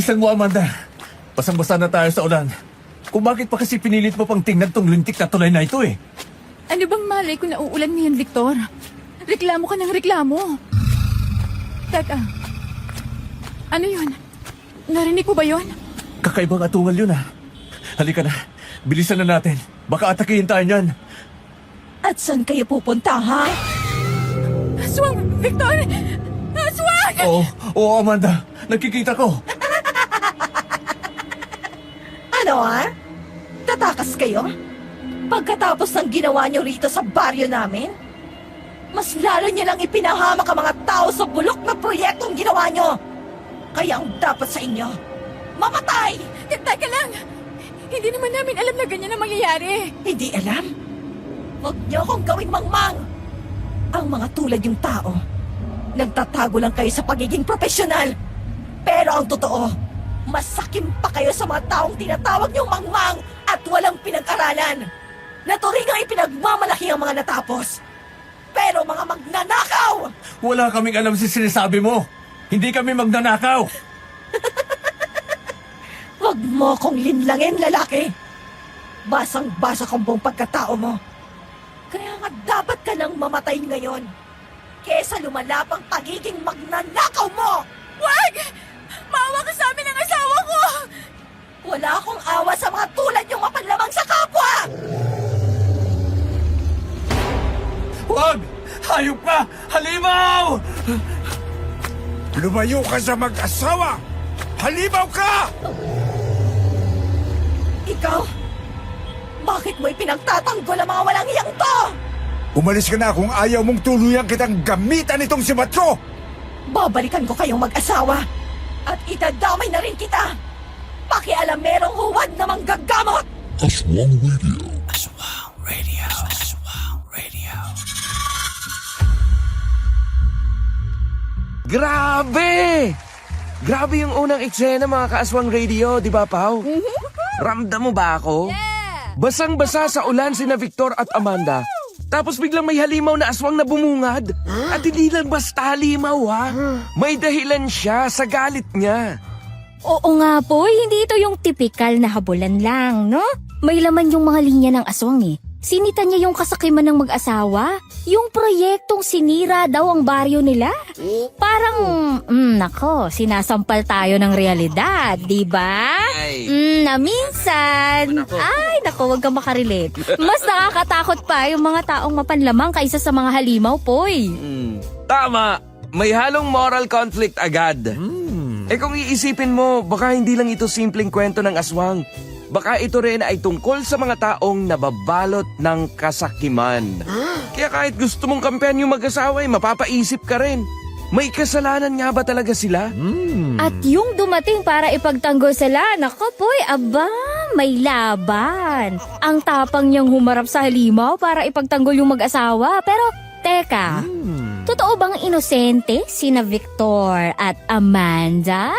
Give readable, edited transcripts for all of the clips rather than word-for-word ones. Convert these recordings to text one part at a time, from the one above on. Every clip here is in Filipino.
Bilisan mo, Amanda. Basang-basa na tayo sa ulan. Kung bakit pa kasi pinilit mo pang tingnan tong lintik na tulay na ito eh. Ano bang malay kung nauulan ngayon, Victor? Reklamo ka ng reklamo. Teka. Ano yun? Narinig mo ba yun? Kakaibang atungal yun ah. Halika na. Bilisan na natin. Baka atakihin tayo niyan. At saan kayo pupunta, ha? Aswang! Victor! Aswang! Oo, Amanda. Nagkikita ko. Ano, ha? Tatakas kayo? Pagkatapos ng ginawa nyo rito sa baryo namin? Mas lalo nyo lang ipinahamak ang mga tao sa bulok na proyektong ginawa nyo. Kaya ang dapat sa inyo, mamatay! Teka lang! Hindi naman namin alam na ganyan ang mangyayari. Hindi alam? Huwag niyo akong gawing mangmang! Ang mga tulad yung tao, nagtatago lang kayo sa pagiging profesional. Pero ang totoo, masakim pa kayo sa mga taong tinatawag niyong mangmang at walang pinag-aralan. Naturingang ipinagmamalaki ang mga natapos. Pero mga magnanakaw! Wala kaming alam sa sinasabi mo. Hindi kami magnanakaw. Huwag mo akong linlangin, lalaki. Basang-basa kong buong pagkatao mo. Kaya nga dapat ka nang mamatay ngayon kesa lumalapang pagiging magnanakaw mo! Wag! Maawa ka sa amin ng asawa ko! Wala akong awa sa mga tulad yung mapanlamang sa kapwa! Huwag! Hayop ka! Halimaw! Lumayo ka sa mag-asawa! Halimaw ka! Ikaw? Bakit mo ipinagtatanggol ang mga walang hiyang to? Umalis ka na kung ayaw mong tuluyan kitang gamitan itong si Matro! Babalikan ko kayong mag-asawa at itadamay na rin kita! Pakialam merong huwad na manggagamot! Aswang Radio. Aswang Radio. Aswang Radio. Grabe! Grabe yung unang eksena mga kaaswang radio, di ba, Pao? Ramdam mo ba ako? Basang-basa sa ulan sina Victor at Amanda. Tapos biglang may halimaw na aswang na bumungad. At hindi lang basta halimaw, ha? May dahilan siya sa galit niya. Oo nga po, hindi ito yung tipikal na habulan lang, no? May laman yung mga linya ng aswang eh. Sinita niya yung kasakiman ng mag-asawa. Yung proyektong sinira daw ang baryo nila. Parang, nako, sinasampal tayo ng realidad, di ba? Na minsan, nako, wag kang makarelate. Mas nakakatakot pa yung mga taong mapanlamang kaysa sa mga halimaw, poy. Tama, may halong moral conflict agad. Eh kung iisipin mo, baka hindi lang ito simpleng kwento ng aswang. Baka ito rin ay tungkol sa mga taong nababalot ng kasakiman. Kaya kahit gusto mong kampihan yung mag-asawa, mapapaisip ka rin. May kasalanan nga ba talaga sila? At yung dumating para ipagtanggol sila, nako poy, aba, may laban. Ang tapang niyang humarap sa halimaw para ipagtanggol yung mag-asawa. Pero, teka, totoo bang inosente sina Victor at Amanda?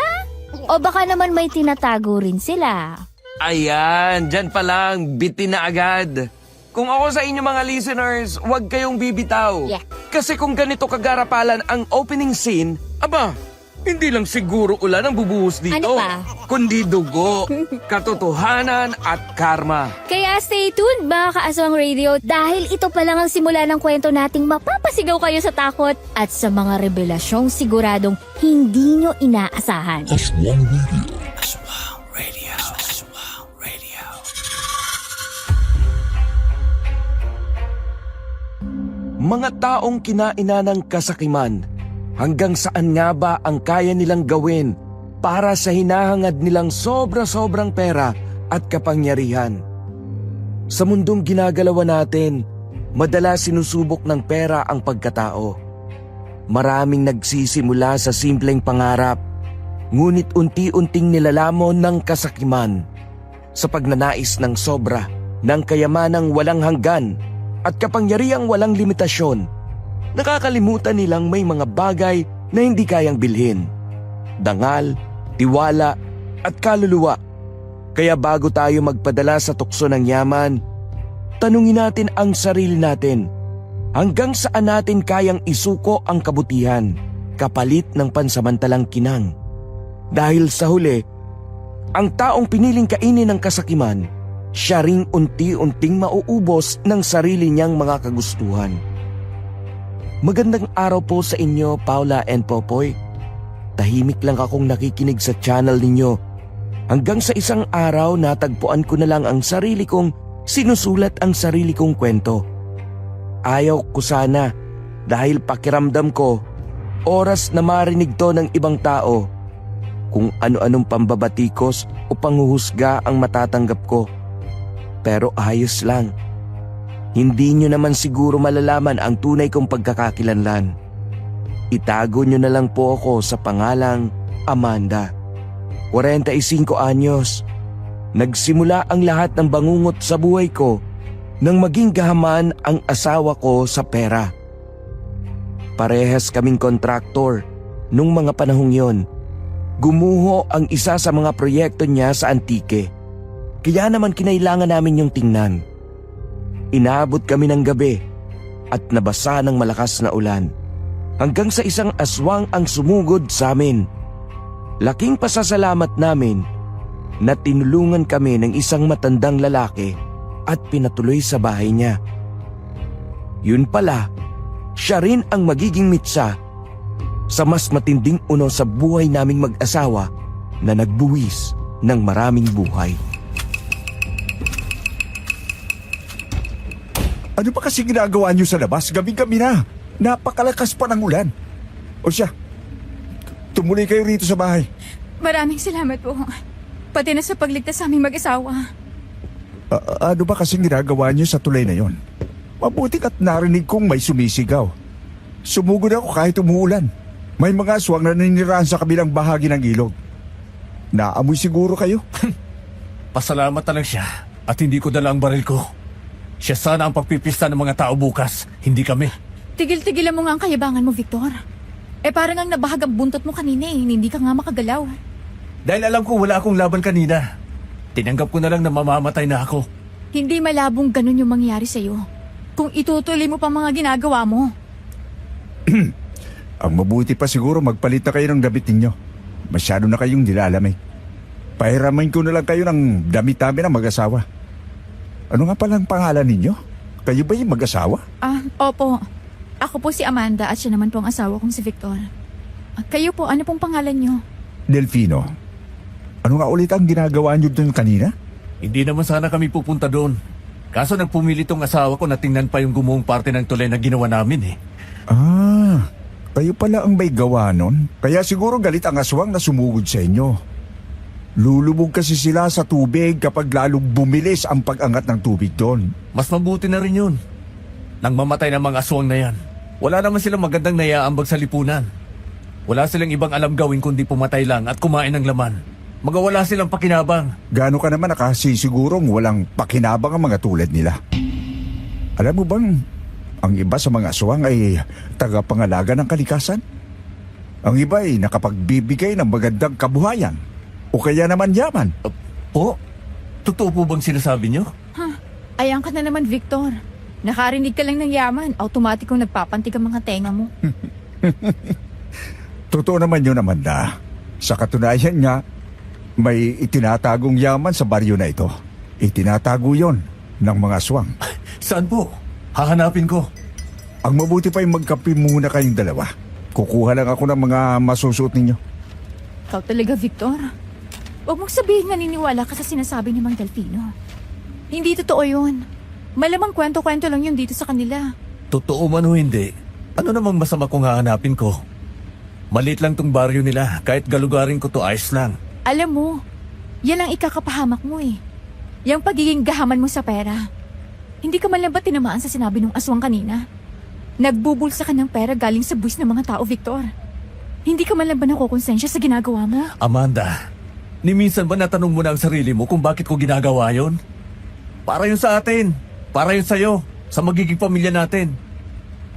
O baka naman may tinatago rin sila? Ayan, dyan pa lang, bitin na agad. Kung ako sa inyo mga listeners, huwag kayong bibitaw. Yeah. Kasi kung ganito kagarapalan ang opening scene, aba, hindi lang siguro ulan ang bubuhos dito. Ano pa? Kundi dugo, katotohanan at karma. Kaya stay tuned mga kaaswang radio dahil ito pa lang ang simula ng kwento nating mapapasigaw kayo sa takot at sa mga revelasyong siguradong hindi nyo inaasahan. Aswang Radio. Aswang Radio. Aswang Radio. Mga taong kinaina ng kasakiman, hanggang saan nga ba ang kaya nilang gawin para sa hinahangad nilang sobra-sobrang pera at kapangyarihan? Sa mundong ginagalawa natin, madalas sinusubok ng pera ang pagkatao. Maraming nagsisimula sa simpleng pangarap, ngunit unti-unting nilalamon ng kasakiman sa pagnanais ng sobra, ng kayamanang walang hanggan at kapangyarihang walang limitasyon. Nakakalimutan nilang may mga bagay na hindi kayang bilhin. Dangal, tiwala, at kaluluwa. Kaya bago tayo magpadala sa tukso ng yaman, tanungin natin ang sarili natin. Hanggang saan natin kayang isuko ang kabutihan, kapalit ng pansamantalang kinang? Dahil sa huli, Ang taong piniling kainin ng kasakiman, siya ring unti-unting mauubos ng sarili niyang mga kagustuhan. Magandang araw po sa inyo, Paula and Popoy. Tahimik lang akong nakikinig sa channel ninyo. Hanggang sa isang araw natagpuan ko na lang ang sarili kong sinusulat ang sarili kong kwento. Ayaw ko sana dahil pakiramdam ko oras na marinig to ng ibang tao kung ano-anong pambabatikos o panghuhusga ang matatanggap ko. Pero ayos lang. Hindi nyo naman siguro malalaman ang tunay kong pagkakakilanlan. Itago nyo na lang po ako sa pangalang Amanda. 45 anyos. Nagsimula ang lahat ng bangungot sa buhay ko nang maging gahaman ang asawa ko sa pera. Parehas kaming kontraktor nung mga panahong yon. Gumuho ang isa sa mga proyekto niya sa Antique. Kaya naman kinailangan namin yung tingnan. Inaabot kami ng gabi at nabasa ng malakas na ulan. Hanggang sa isang aswang ang sumugod sa amin. Laking pasasalamat namin na tinulungan kami ng isang matandang lalaki at pinatuloy sa bahay niya. Yun pala, siya rin ang magiging mitsa sa mas matinding uno sa buhay naming mag-asawa na nagbuwis ng maraming buhay. Ano pa kasi ginagawa niyo sa labas? Gabi-gabi na. Napakalakas pa ng ulan. O siya, tumuloy kayo rito sa bahay. Maraming salamat po. Pati na sa pagligtas sa aming mag-asawa. Ano ba kasing ginagawa niyo sa tulay na yon? Mabuti at narinig kong may sumisigaw. Sumugod ako kahit umuulan. May mga aswang na naninirahan sa kabilang bahagi ng ilog. Naamoy siguro kayo? Pasalamat na lang siya at hindi ko dala ang baril ko. Siya sana ang pagpipista ng mga tao bukas, hindi kami. Tigil-tigilan mo nga ang kayabangan mo, Victor. Parang ang nabahag ang buntot mo kanina hindi ka nga makagalaw. Dahil alam ko wala akong laban kanina. Tinanggap ko na lang na mamamatay na ako. Hindi malabong ganun yung mangyayari sa'yo. Kung itutuloy mo pa mga ginagawa mo. Ang mabuti pa siguro magpalit na kayo ng damit ninyo. Masyado na kayong nilalamig. Pahiramin ko na lang kayo ng damit namin ng mag-asawa. Ano nga palang pangalan ninyo? Kayo ba yung mag-asawa? Opo. Ako po si Amanda at siya naman po ang asawa kong si Victor. Kayo po, ano pong pangalan niyo? Delfino. Ano nga ulit ang ginagawa niyo doon kanina? Hindi naman sana kami pupunta doon. Kaso nagpumili tong asawa ko na tingnan pa yung gumuhong parte ng tulay na ginawa namin eh. Kayo pala ang may gawa nun. Kaya siguro galit ang aswang na sumugod sa inyo. Lulubog kasi sila sa tubig kapag lalong bumilis ang pag-angat ng tubig doon. Mas mabuti na rin yun. Nang mamatay ng mga aswang na yan, wala naman silang magandang naiaambag sa lipunan. Wala silang ibang alam gawin kundi pumatay lang at kumain ng laman. Magawala silang pakinabang. Gaano ka naman nakasisigurong walang pakinabang ang mga tulad nila? Alam mo bang, ang iba sa mga aswang ay tagapangalaga ng kalikasan? Ang iba ay nakapagbibigay ng magandang kabuhayan. O kaya naman yaman. Po? Totoo po bang sinasabi niyo? Ayan ka na naman, Victor. Nakarinig ka lang ng yaman, automatikong nagpapantig ang mga tenga mo. Totoo naman yun, Amanda. Sa katunayan nga, may itinatagong yaman sa baryo na ito. Itinatago yon ng mga aswang. Saan po? Hahanapin ko. Ang mabuti pa yung magkape muna kayong dalawa. Kukuha lang ako ng mga masusuot ninyo. Ikaw talaga, Victor. Huwag mong sabihin naniniwala ka sa sinasabi ni Mang Delfino. Hindi totoo yun. Malamang kwento-kwento lang yun dito sa kanila. Totoo man o hindi, ano namang masama kung hahanapin ko? Maliit lang tong baryo nila, kahit galugarin ko to ayos lang. Alam mo, yan ang ikakapahamak mo eh. Yang pagiging gahaman mo sa pera. Hindi ka man lang ba tinamaan sa sinabi ng aswang kanina? Nagbubulsa ka ng pera galing sa buwis ng mga tao, Victor. Hindi ka man lang ba nakukonsensya sa ginagawa mo? Amanda, ni minsan ba natanong mo na ang sarili mo kung bakit ko ginagawa yon? Para yun sa atin. Para yun sa'yo. Sa magiging pamilya natin.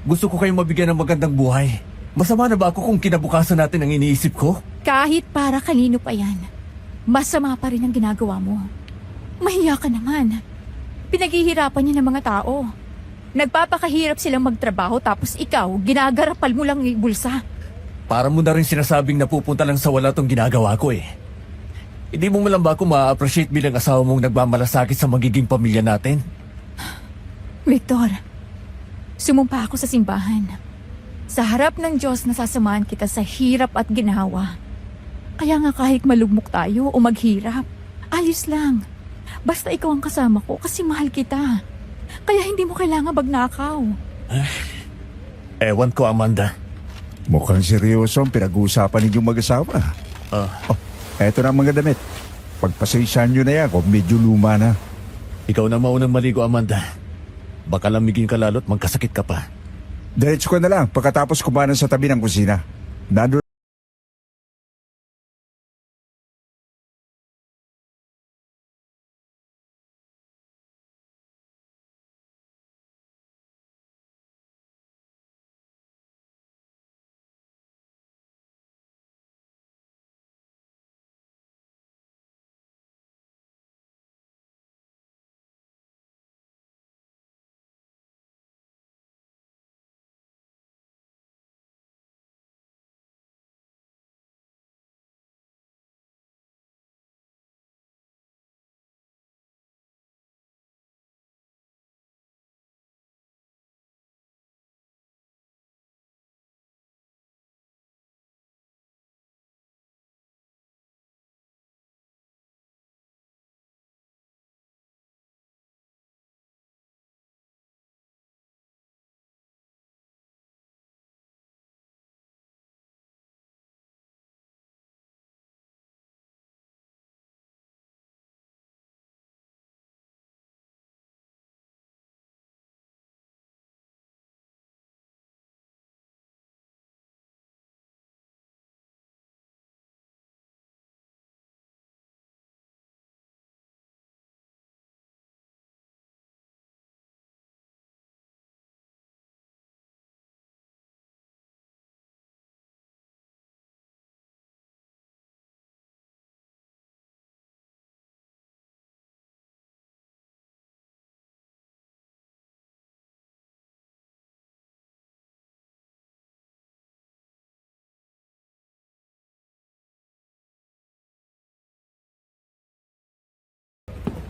Gusto ko kayong mabigyan ng magandang buhay. Masama na ba ako kung kinabukasan natin ang iniisip ko? Kahit para kanino pa yan, masama pa rin ang ginagawa mo. Mahiya ka naman. Pinaghihirapan niya ng mga tao. Nagpapakahirap silang magtrabaho tapos ikaw, ginagarapal mo lang yung bulsa. Para mo na rin sinasabing napupunta lang sa wala tong ginagawa ko eh. Hindi mo man lang ba ako ma-appreciate bilang asawa mong nagmamalasakit sa magiging pamilya natin? Victor, sumumpa ako sa simbahan. Sa harap ng Diyos na sasamahan kita sa hirap at ginawa. Kaya nga kahit malugmok tayo o maghirap, ayos lang. Basta ikaw ang kasama ko kasi mahal kita. Kaya hindi mo kailangan magnakaw. Ewan ko, Amanda. Mukhang seryoso ang pinag-uusapan ninyong mag-asawa. Ah, Eto na ang mga damit. Pagpasensyahan nyo na yan kung medyo luma na. ikaw na maunang maligo, Amanda. Baka lamigin ka lalo't magkasakit ka pa. Diretso ka na lang pagkatapos kumanan sa tabi ng kusina. Nandun.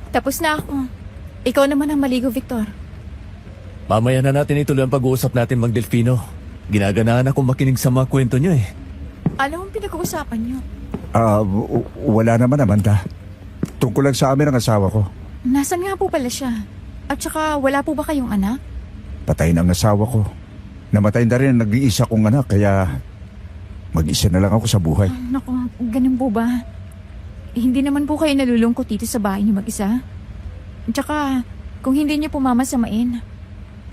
Tapos na ako. Ikaw naman ang maligo, Victor. Mamaya na natin ituloy ang pag-uusap natin, Mang Delfino. Ginaganahan akong makinig sa mga kwento niyo eh. Ano ang pinag-uusapan niyo? Wala naman, Amanda. Tungkol lang sa amin ang asawa ko. Nasaan nga po pala siya? At saka wala po ba kayong anak? Patay na ang asawa ko. Namatay na rin ang nag-iisa kong anak, kaya mag-isa na lang ako sa buhay. Naku, ganun po ba? Hindi naman po kayo nalulungkot dito sa bahay niyo mag-isa? At saka, kung hindi niyo po mamasamain,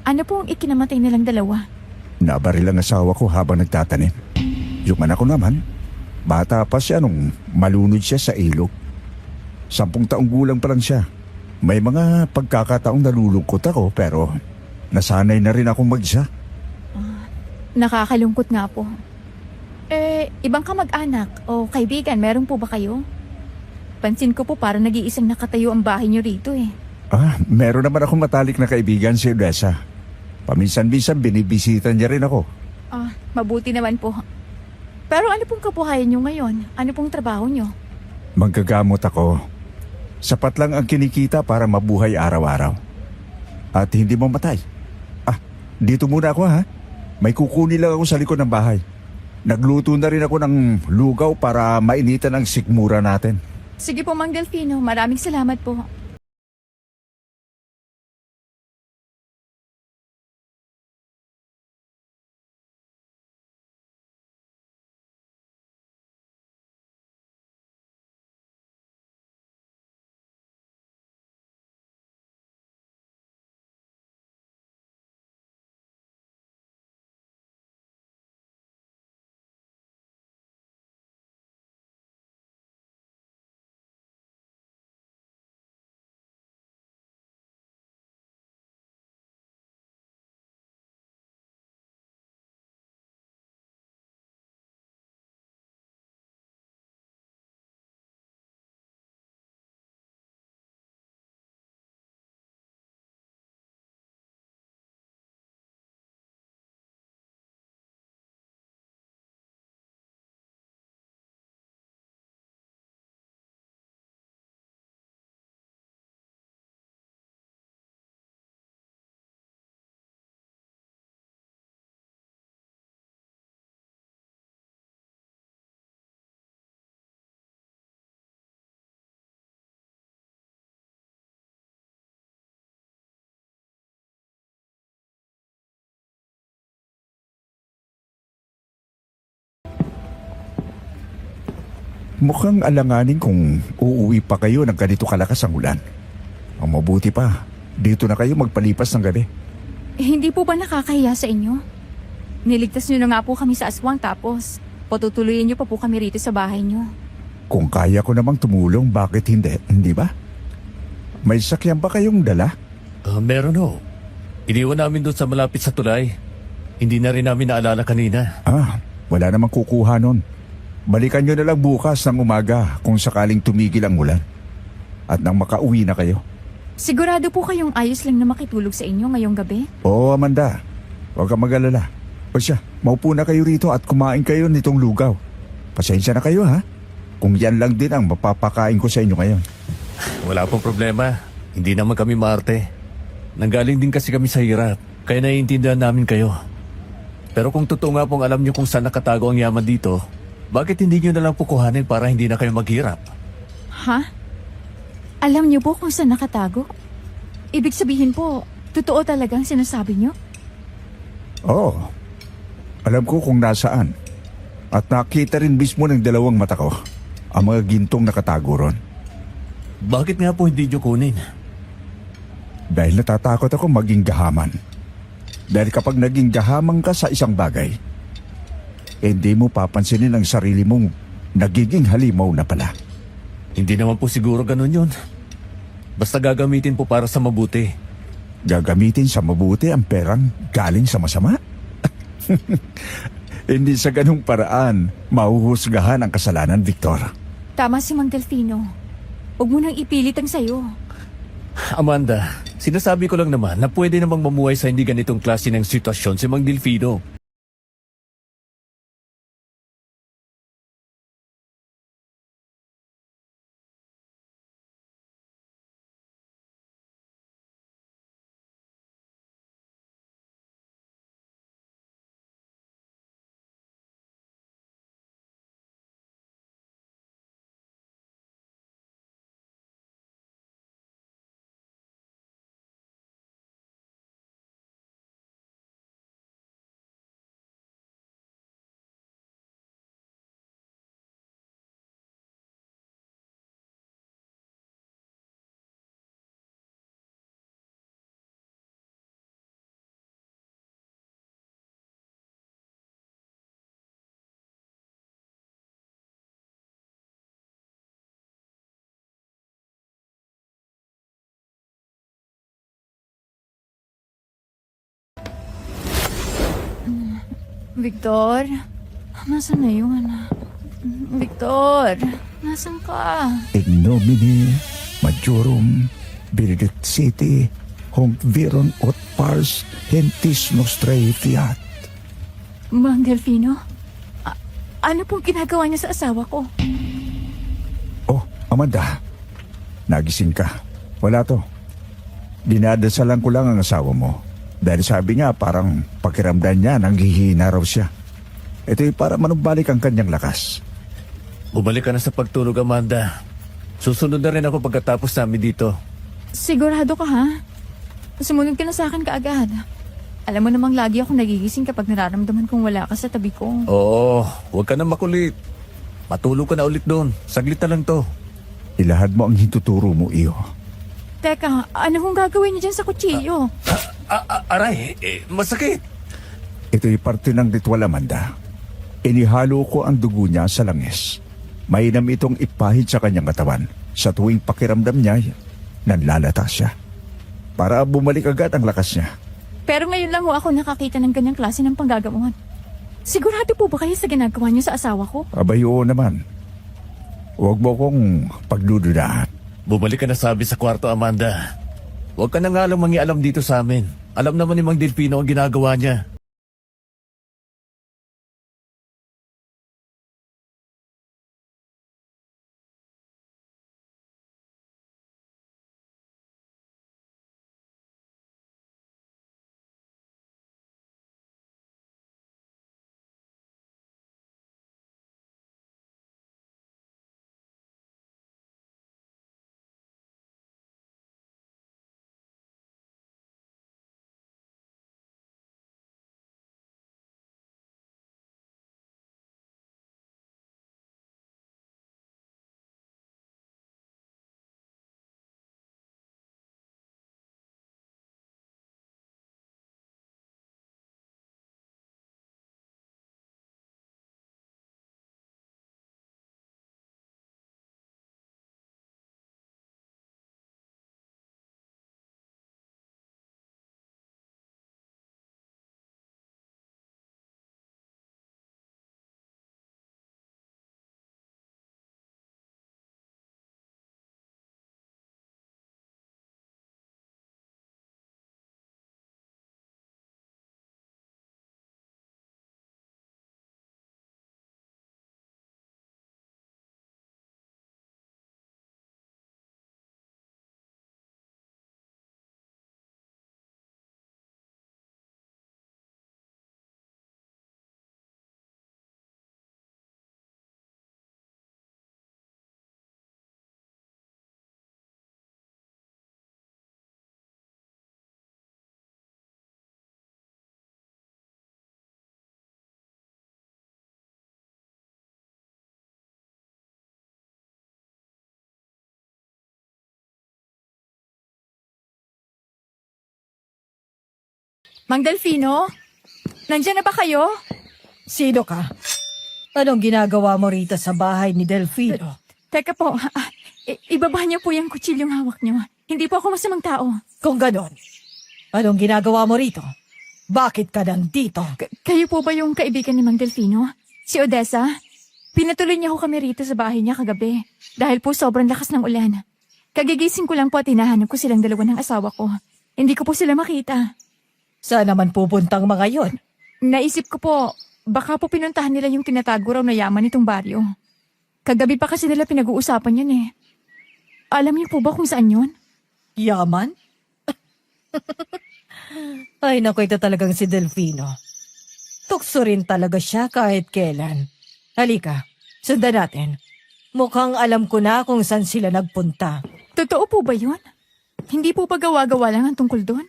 ano po ang ikinamatay nilang dalawa? Nabaril ang asawa ko habang nagtatanim. Yung anak ko naman, bata pa siya nung malunod siya sa ilog. 10 taong gulang pa lang siya. May mga pagkakataong nalulungkot ako pero nasanay na rin akong mag-isa. Nakakalungkot nga po. Ibang kamag-anak o kaibigan, meron po ba kayo? Pansin ko po parang nag-iisang nakatayo ang bahay niyo rito eh. Meron naman akong matalik na kaibigan si Odessa. Paminsan-minsan binibisitan niya rin ako. Mabuti naman po. Pero ano pong kabuhayan niyo ngayon? Ano pong trabaho niyo? Manggagamot ako. Sapat lang ang kinikita para mabuhay araw-araw. At hindi mamatay. Dito muna ako ha. May kukunin lang ako sa likod ng bahay. Nagluto na rin ako ng lugaw para mainitan ang sikmura natin. Sige po, Mang Delfino. Maraming salamat po. Mukhang alanganin kung uuwi pa kayo ng ganito kalakas ang ulan. Ang mabuti pa, dito na kayo magpalipas ng gabi. Hindi po ba nakakahiya sa inyo? Niligtas niyo na nga po kami sa aswang tapos patutuloyin niyo pa po kami rito sa bahay niyo. Kung kaya ko namang tumulong, bakit hindi ba? May sakyan ba kayong dala? Meron ho. Iniwan namin doon sa malapit sa tulay. Hindi na rin namin naalala kanina. Wala namang kukuha nun. Balikan nyo na lang bukas ng umaga kung sakaling tumigil ang ulan. At nang makauwi na kayo. Sigurado po kayong ayos lang na makitulog sa inyo ngayong gabi? Oo, Amanda. Huwag kang mag-alala. O siya, maupo na kayo rito at kumain kayo nitong lugaw. Pasensya na kayo, ha? Kung yan lang din ang mapapakain ko sa inyo ngayon. Wala pong problema. Hindi naman kami maarte. Nanggaling din kasi kami sa hirap. Kaya naiintindihan namin kayo. Pero kung totoo nga pong alam niyo kung saan nakatago ang yaman dito, bakit hindi niyo na lang po kuhanin para hindi na kayo maghirap? Ha? Alam niyo po kung saan nakatago? Ibig sabihin po, totoo talagang sinasabi niyo? Oo. Alam ko kung nasaan. At nakita rin mismo ng dalawang mata ko ang mga gintong nakatago ron. Bakit nga po hindi niyo kunin? Dahil natatakot ako maging gahaman. Dahil kapag naging gahaman ka sa isang bagay, hindi mo papansinin ang sarili mong nagiging halimaw na pala. Hindi naman po siguro ganun yun. Basta gagamitin po para sa mabuti. Gagamitin sa mabuti ang perang galing sa masama? Hindi sa ganung paraan mahuhusgahan ang kasalanan, Victor. Tama si Mang Delfino. Huwag mo nang ipilit ang sayo. Amanda, sinasabi ko lang naman na pwede namang mamuhay sa hindi ganitong klase ng sitwasyon si Mang Delfino. Victor? Nasaan na yung anak? Victor? Nasaan ka? In nomine majorum Benedict City Honc viron ut pars hentis nostrae fiat. Mang Delfino? Ano pong ginagawa niya sa asawa ko? Oh, Amanda, nagising ka. Wala to. Dinadasalan ko lang ang asawa mo. Dahil sabi niya parang pakiramdam niya nanghihina raw siya. Ito'y para manumbalik ang kanyang lakas. Bumalik ka na sa pagtulog, Amanda. Susunod na rin ako pagkatapos namin dito. Sigurado ka, ha? Sumunod ka na sa akin kaagad. Alam mo namang lagi ako nagigising kapag nararamdaman kong wala ka sa tabi ko. Oo, huwag ka na makulit. Matulog ka na ulit doon. Saglit na lang to. Ilahad mo ang hintuturo mo, iyo. Teka, ano kong gagawin niya dyan sa kutsilyo? Aray, masakit. Ito'y parte ng ritual, Amanda. Inihalo ko ang dugo niya sa langis. Mainam itong ipahid sa kanyang katawan. Sa tuwing pakiramdam niya, nanlalata siya. Para bumalik agad ang lakas niya. Pero ngayon lang ho ako nakakita ng ganyang klase ng panggagamot. Sigurado po ba kayo sa ginagawa niyo sa asawa ko? Abay, oo naman. Huwag mo kong pagdududahan. Bumalik ka na sabi sa kwarto, Amanda. Huwag ka na nga lang mangialam dito sa amin. Alam naman ni Mang Delfino ang ginagawa niya. Mang Delfino? Nandyan na ba kayo? Sino ka? Anong ginagawa mo rito sa bahay ni Delfino? Teka po, ibaba niyo po yung kutsilyong hawak niyo. Hindi po ako masamang tao. Kung ganon, anong ginagawa mo rito? Bakit ka nandito? Kayo po ba yung kaibigan ni Mang Delfino? Si Odessa? Pinatuloy niya ho kami rito sa bahay niya kagabi. Dahil po sobrang lakas ng ulan. Kagigising ko lang po at hinahanap ko silang dalawa ng asawa ko. Hindi ko po sila makita. Saan naman pupuntang mga yon? Naisip ko po, baka po pinuntahan nila yung tinatago raw na yaman nitong baryo. Kagabi pa kasi nila pinag-uusapan yun eh. Alam niyo po ba kung saan yun? Yaman? Ay naku, ito talagang si Delfino. Tukso rin talaga siya kahit kailan. Halika, sundan natin. Mukhang alam ko na kung saan sila nagpunta. Totoo po ba yun? Hindi po ba gawa-gawa lang ang tungkol doon?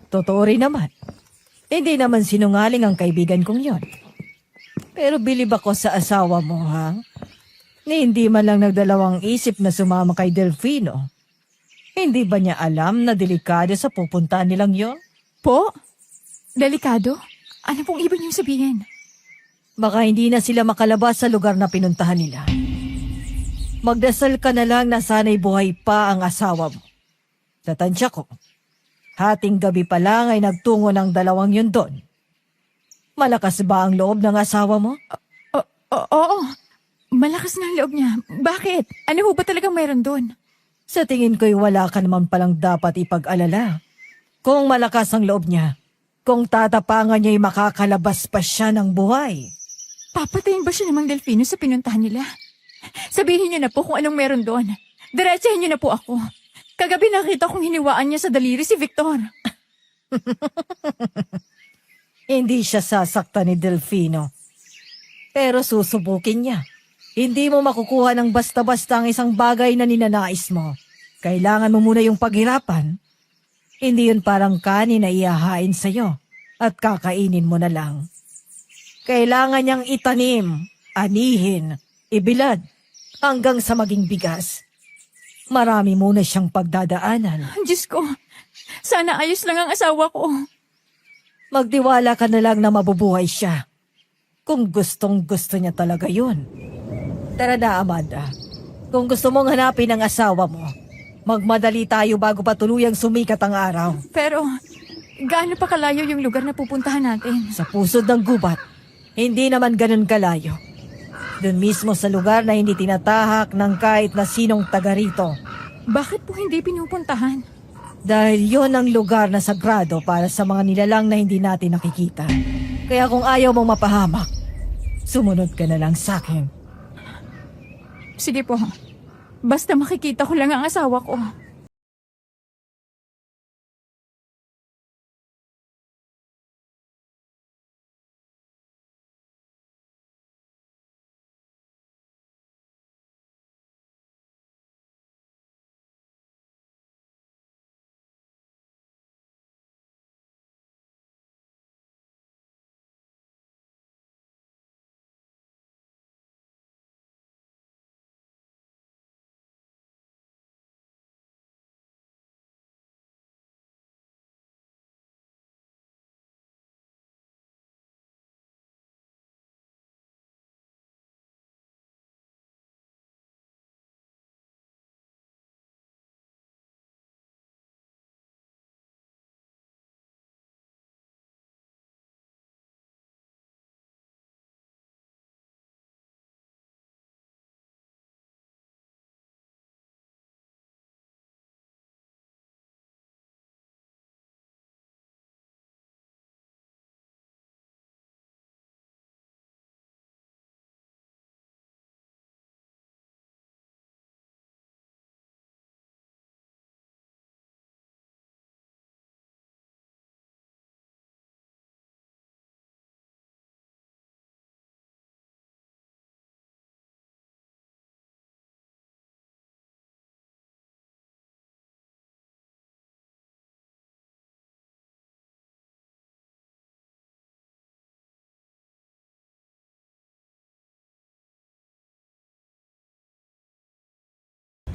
Totoo rin naman. Hindi naman sinungaling ang kaibigan kong yon. Pero bilib ako sa asawa mo, ha? Ni hindi man lang nagdalawang isip na sumama kay Delfino. Hindi ba niya alam na delikado sa pupuntahan nilang yon? Po? Delikado? Ano pong ibig niyong sabihin? Baka hindi na sila makalabas sa lugar na pinuntahan nila. Magdasal ka na lang na sana'y buhay pa ang asawa mo. Sa tansya ko, hating gabi pa lang ay nagtungo ng dalawang yun doon. Malakas ba ang loob ng asawa mo? Oo. Malakas na ang loob niya. Bakit? Ano ho ba talagang mayroon doon? Sa tingin ko'y wala ka naman palang dapat ipag-alala. Kung malakas ang loob niya, kung tatapangan niya'y makakalabas pa siya ng buhay. Papatayin ba siya ng Mang Delfino sa pinuntahan nila? Sabihin niyo na po kung anong meron doon. Diretsahin niyo na po ako. Kagabi nakita kong hiniwaan niya sa daliri si Victor. Hindi siya sasaktan ni Delfino. Pero susubukin niya. Hindi mo makukuha ng basta-basta ang isang bagay na ninanais mo. Kailangan mo muna yung paghirapan. Hindi yun parang kanin na ihahain sa'yo at kakainin mo na lang. Kailangan niyang itanim, anihin, ibilad, hanggang sa maging bigas. Marami muna siyang pagdadaanan. Diyos ko, sana ayos lang ang asawa ko. Magtiwala ka na lang na mabubuhay siya. Kung gustong gusto niya talaga yun. Tara na, Amanda. Kung gusto mong hanapin ang asawa mo, magmadali tayo bago pa tuluyang sumikat ang araw. Pero, gaano pa kalayo yung lugar na pupuntahan natin? Sa pusod ng gubat, hindi naman ganun kalayo. Doon mismo sa lugar na hindi tinatahak ng kahit na sinong taga rito. Bakit po hindi pinupuntahan? Dahil yon ang lugar na sagrado para sa mga nilalang na hindi natin nakikita. Kaya kung ayaw mong mapahamak, sumunod ka na lang sa akin. Sige po. Basta makikita ko lang ang asawa ko.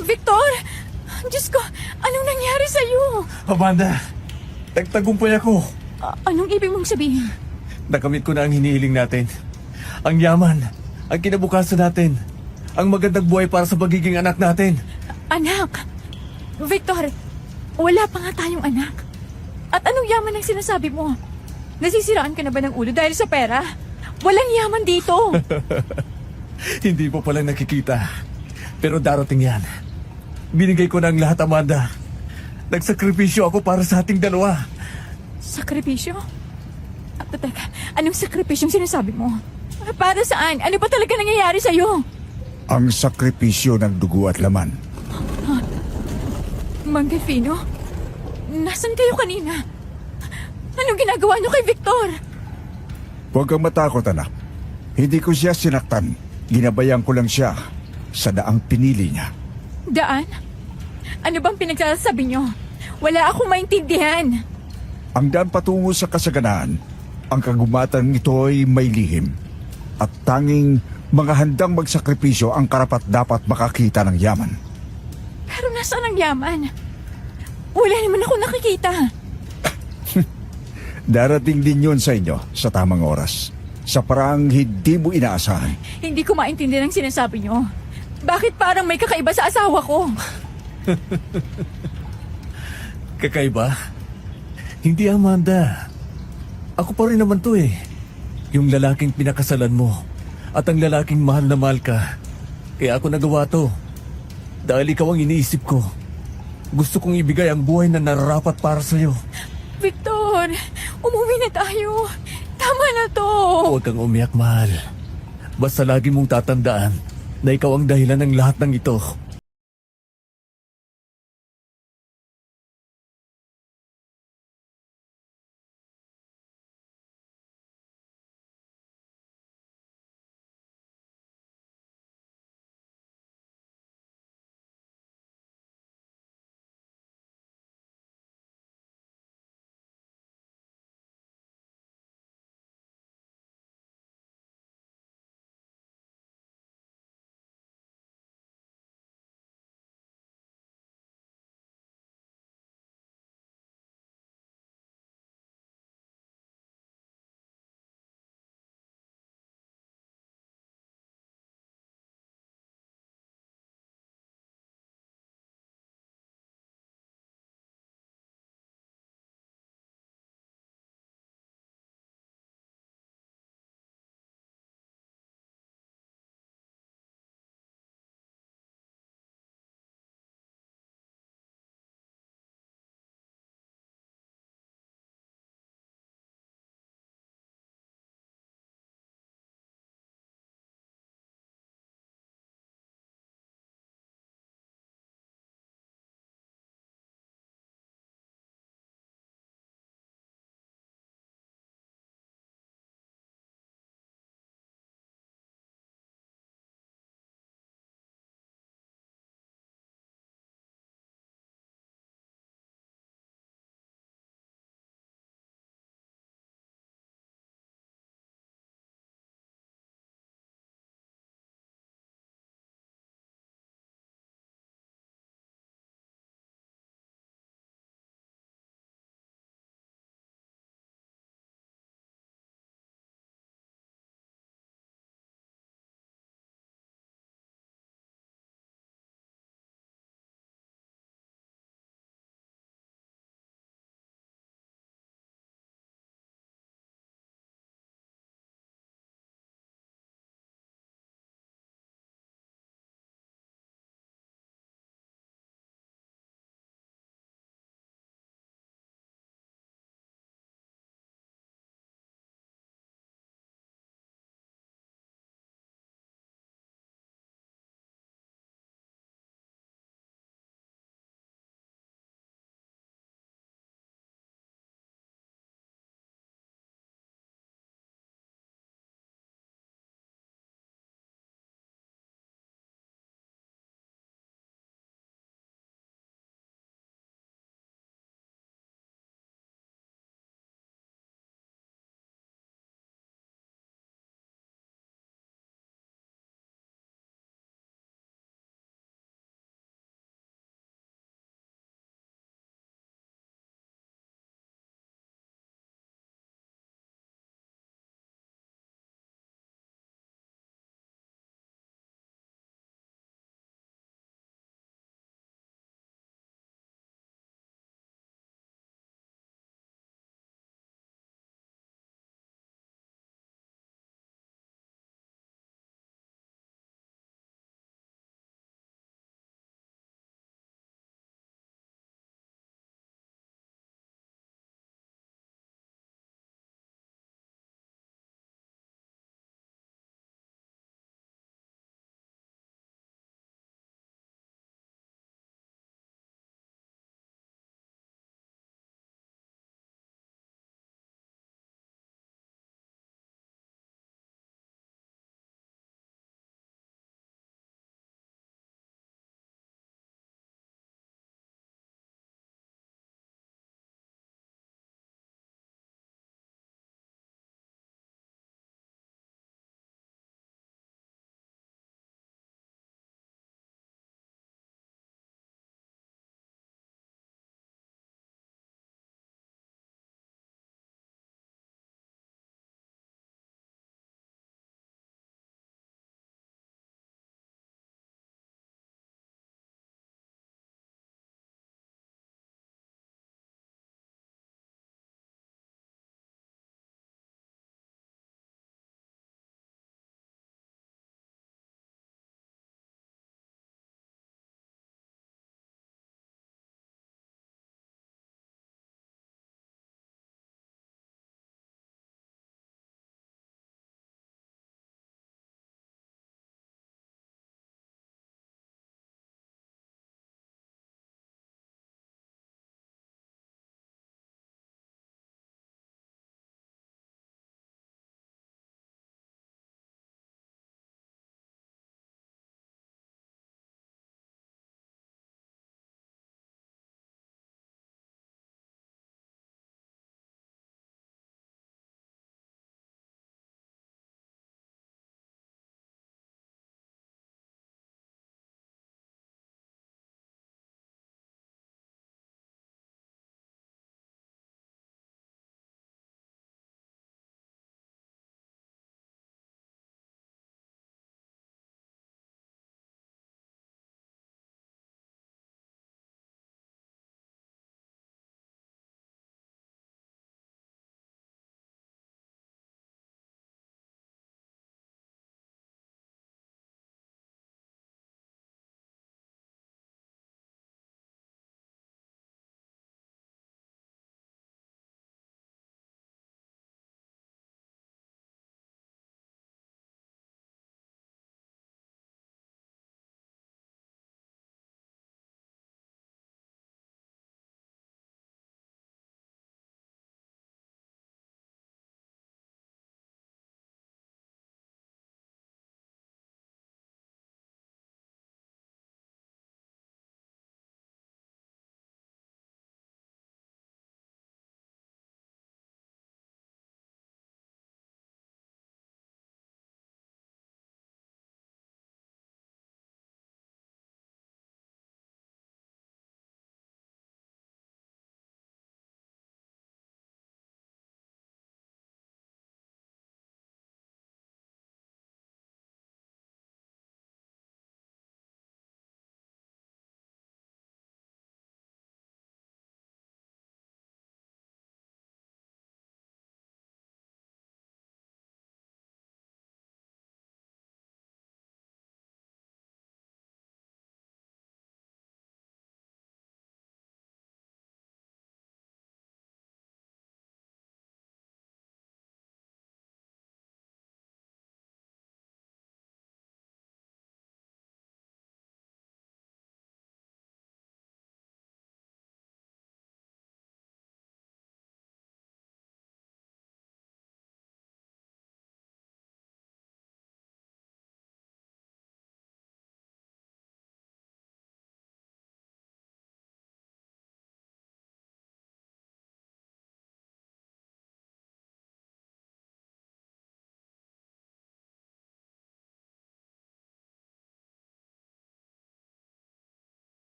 Victor! Diyos ko, anong nangyari sa'yo? Amanda, nagtagumpay ako. Anong ibig mong sabihin? Nakamit ko na ang hinihiling natin. Ang yaman, ang kinabukasan natin, ang magandang buhay para sa magiging anak natin. Anak! Victor, wala pa nga tayong anak. At anong yaman ang sinasabi mo? Nasisiraan ka na ba ng ulo dahil sa pera? Walang yaman dito. Hindi mo palang nakikita. Pero darating yan. Binigay ko na ang lahat, Amanda. Nagsakripisyo ako para sa ating dalawa. Sakripisyo? Teka, anong sakripisyong sinasabi mo? Para saan? Ano ba talaga nangyayari sa'yo? Ang sakripisyo ng dugo at laman. Mang Delfino? Nasaan kayo kanina? Anong ginagawa niyo kay Victor? Huwag kang matakot, anak. Hindi ko siya sinaktan. Ginabayan ko lang siya sa daang pinili niya. Daan? Ano bang pinagsasabi niyo? Wala akong maintindihan. Ang daan patungo sa kasaganaan, ang kagumatan nito ay may lihim. At tanging mga handang magsakripisyo ang karapat dapat makakita ng yaman. Pero nasaan ang yaman? Wala naman ako nakikita. Darating din yun sa inyo sa tamang oras. Sa paraang hindi mo inaasahan. Hindi ko maintindihan ang sinasabi niyo. Bakit parang may kakaiba sa asawa ko? Kakaiba? Hindi, Amanda. Ako pa rin naman to eh. Yung lalaking pinakasalan mo. At ang lalaking mahal na mahal ka. Kaya ako nagawa to. Dahil ikaw ang iniisip ko. Gusto kong ibigay ang buhay na nararapat para sa'yo. Victor, umuwi na tayo. Tama na to. Huwag kang umiyak, mahal. Basta lagi mong tatandaan na ikaw ang dahilan ng lahat ng ito.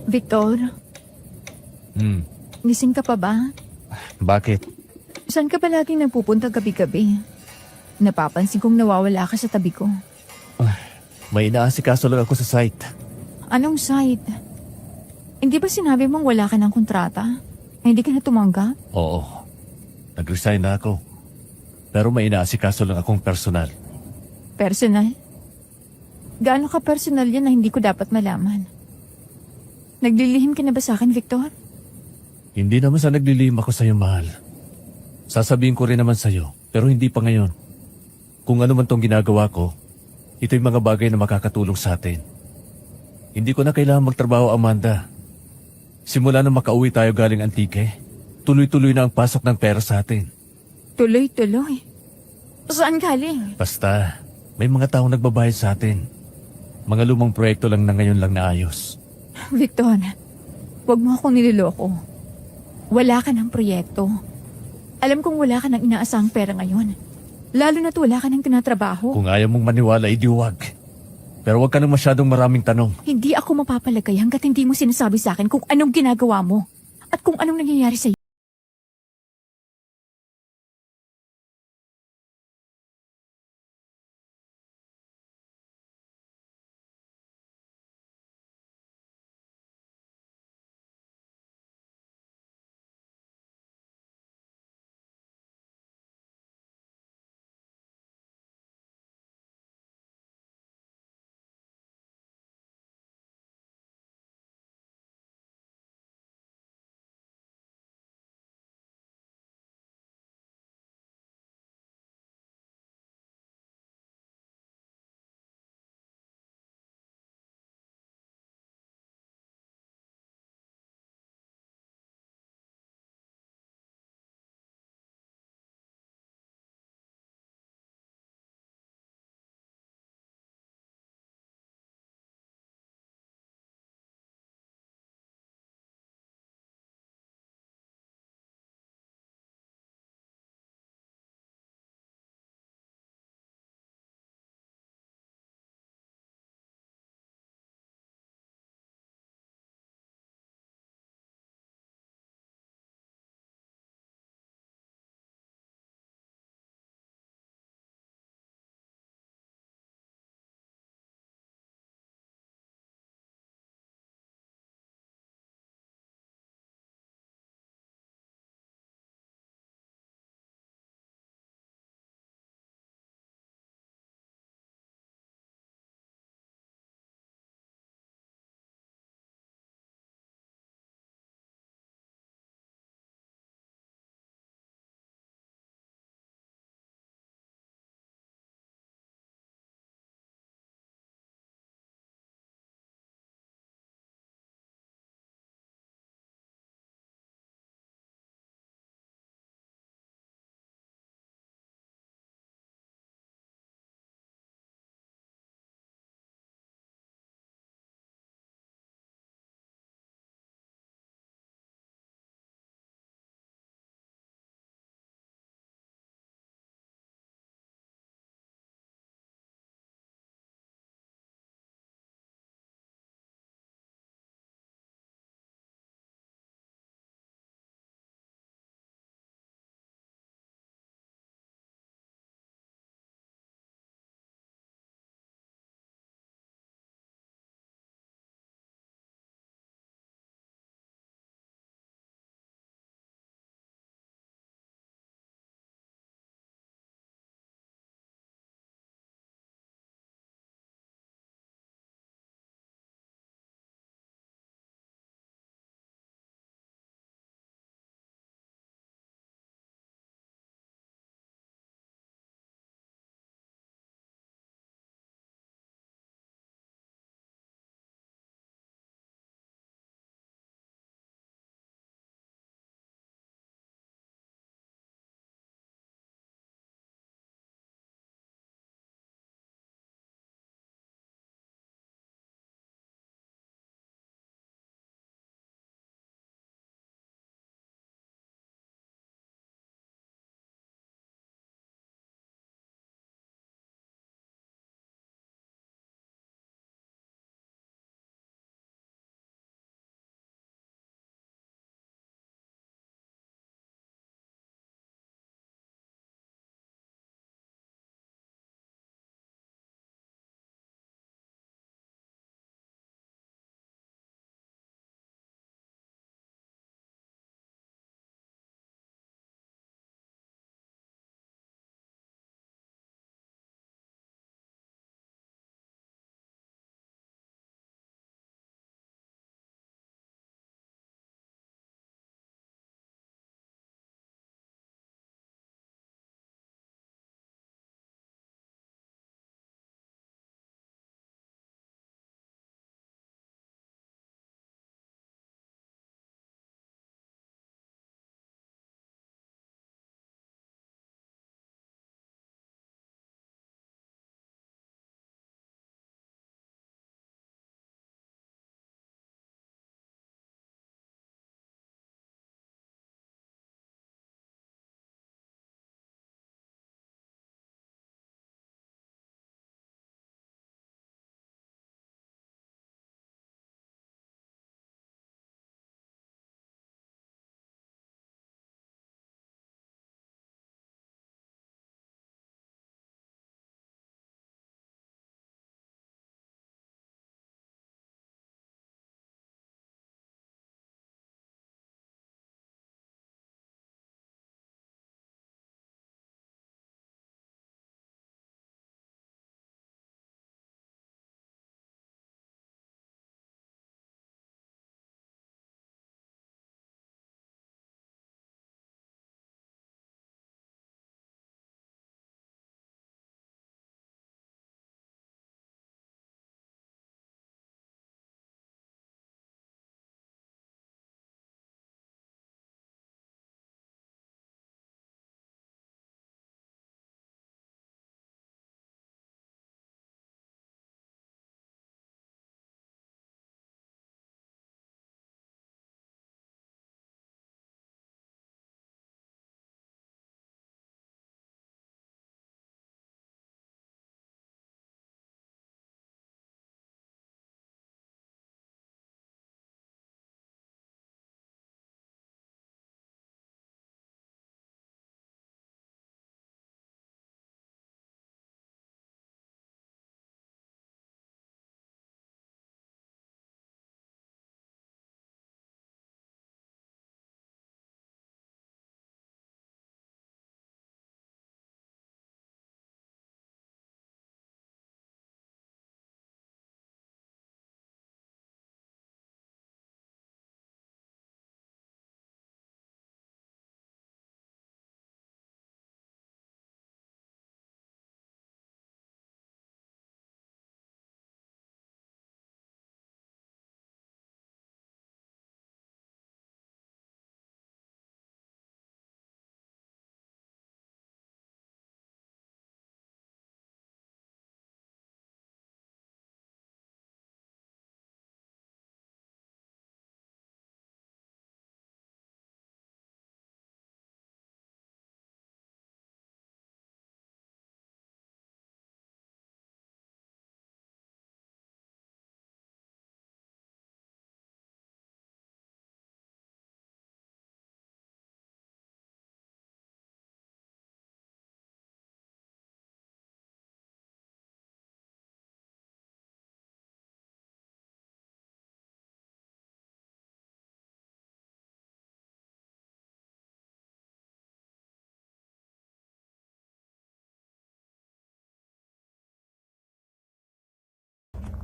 Victor, gising ka pa ba? Bakit? Saan ka ba laging nagpupunta gabi-gabi? Napapansin kong nawawala ka sa tabi ko. May inaasikaso lang ako sa site. Anong site? Hindi ba sinabi mong wala ka ng kontrata? Hindi ka na tumanggap? Oo. Nag-resign na ako. Pero may inaasikaso lang akong personal. Personal? Gaano ka personal yan na hindi ko dapat malaman? Naglilihim ka na ba sa akin, Victor? Hindi naman sa naglilihim ako sa'yo, mahal. Sasabihin ko rin naman sa'yo, pero hindi pa ngayon. Kung ano man tong ginagawa ko, ito'y mga bagay na makakatulong sa atin. Hindi ko na kailangan magtrabaho, Amanda. Simula na makauwi tayo galing Antique, tuloy-tuloy na ang pasok ng pera sa atin. Tuloy-tuloy? Saan galing? Basta, may mga taong nagbabayad sa atin. Mga lumang proyekto lang na ngayon lang naayos. Victor, wag mo akong niloloko. Wala ka ng proyekto. Alam kong wala ka ng inaasahang pera ngayon. Lalo na't wala ka ng tinatrabaho. Kung ayaw mong maniwala, edi huwag. Pero huwag ka nang masyadong maraming tanong. Hindi ako mapapalagay hanggat hindi mo sinasabi sa akin kung anong ginagawa mo at kung anong nangyayari sa'yo.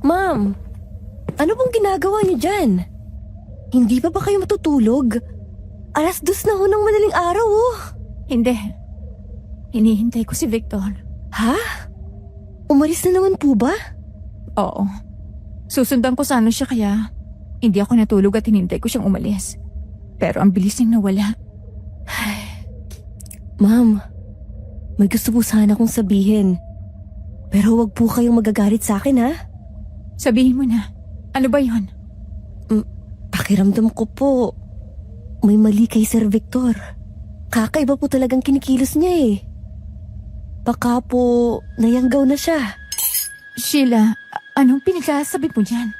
Ma'am, ano bang ginagawa niyo dyan? Hindi pa ba kayo matutulog? 2:00 na ho ng madaling araw, oh. Hindi. Hinihintay ko si Victor. Ha? Umalis na naman po ba? Oo. Susundan ko sana siya kaya hindi ako natulog at hinintay ko siyang umalis. Pero ang bilis niyang nawala. Ma'am, may gusto po sana akong sabihin. Pero wag po kayong magagalit sa akin, ha? Sabihin mo na. Ano ba yon? Pakiramdam ko po, may mali kay Sir Victor. Kakaiba po talagang kinikilos niya eh. Baka po, nayanggaw na siya. Sheila, anong pinagsasabi mo dyan?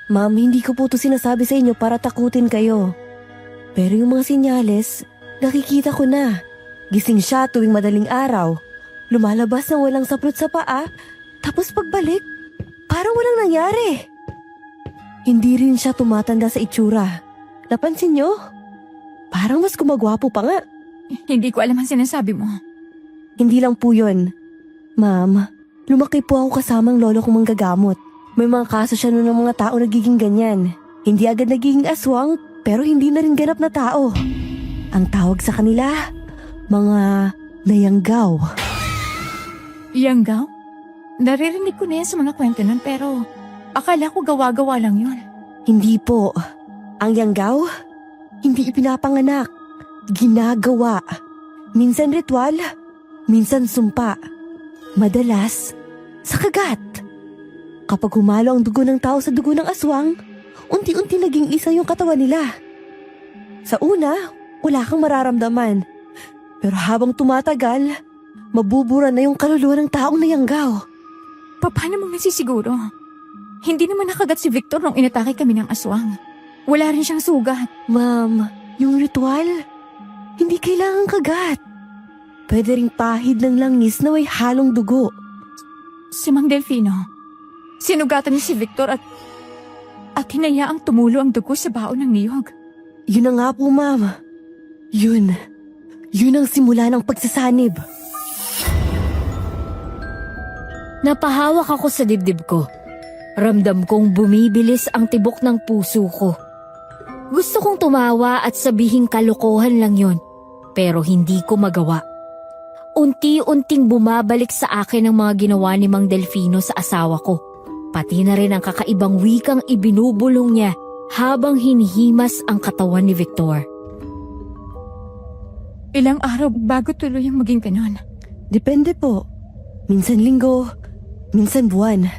Ma'am, hindi ko po to sinasabi sa inyo para takutin kayo. Pero yung mga sinyales, nakikita ko na. Gising siya tuwing madaling araw. Lumalabas ng walang saplot sa paa. Tapos pagbalik, parang walang nangyari. Hindi rin siya tumatanda sa itsura. Napansin niyo? Parang mas gumagwapo pa nga. Hindi ko alam ang sinasabi mo. Hindi lang po yun. Ma'am, lumaki po ako kasamang lolo kong manggagamot. May mga kaso siya noon ng mga tao nagiging ganyan. Hindi agad nagiging aswang, pero hindi na rin ganap na tao. Ang tawag sa kanila, mga nayanggaw. Yanggaw? Naririnig ko na yan sa mga kwento nun pero akala ko gawa-gawa lang yun. Hindi po. Ang yanggaw, hindi ipinapanganak. Ginagawa. Minsan ritual, minsan sumpa. Madalas, sa kagat. Kapag humalo ang dugo ng tao sa dugo ng aswang, unti-unti naging isa yung katawan nila. Sa una, wala kang mararamdaman. Pero habang tumatagal, mabubura na yung kaluluwa ng taong nayanggaw. Paano mo nasisiguro? Hindi naman nakagat si Victor nung inatake kami ng aswang. Wala rin siyang sugat. Ma'am, yung ritual, hindi kailangang kagat. Pwede ring pahid ng langis na may halong dugo. Si Mang Delfino, sinugatan niya si Victor at hinayaang tumulo ang dugo sa baon ng niyog. Yun na nga po, ma'am. Yun ang simula ng pagsasanib. Napahawak ako sa dibdib ko. Ramdam kong bumibilis ang tibok ng puso ko. Gusto kong tumawa at sabihing kalokohan lang yon, pero hindi ko magawa. Unti-unting bumabalik sa akin ang mga ginawa ni Mang Delfino sa asawa ko. Pati na rin ang kakaibang wikang ibinubulong niya habang hinihimas ang katawan ni Victor. Ilang araw bago tuloy ang maging ganon. Depende po. Minsan linggo, minsan buwan.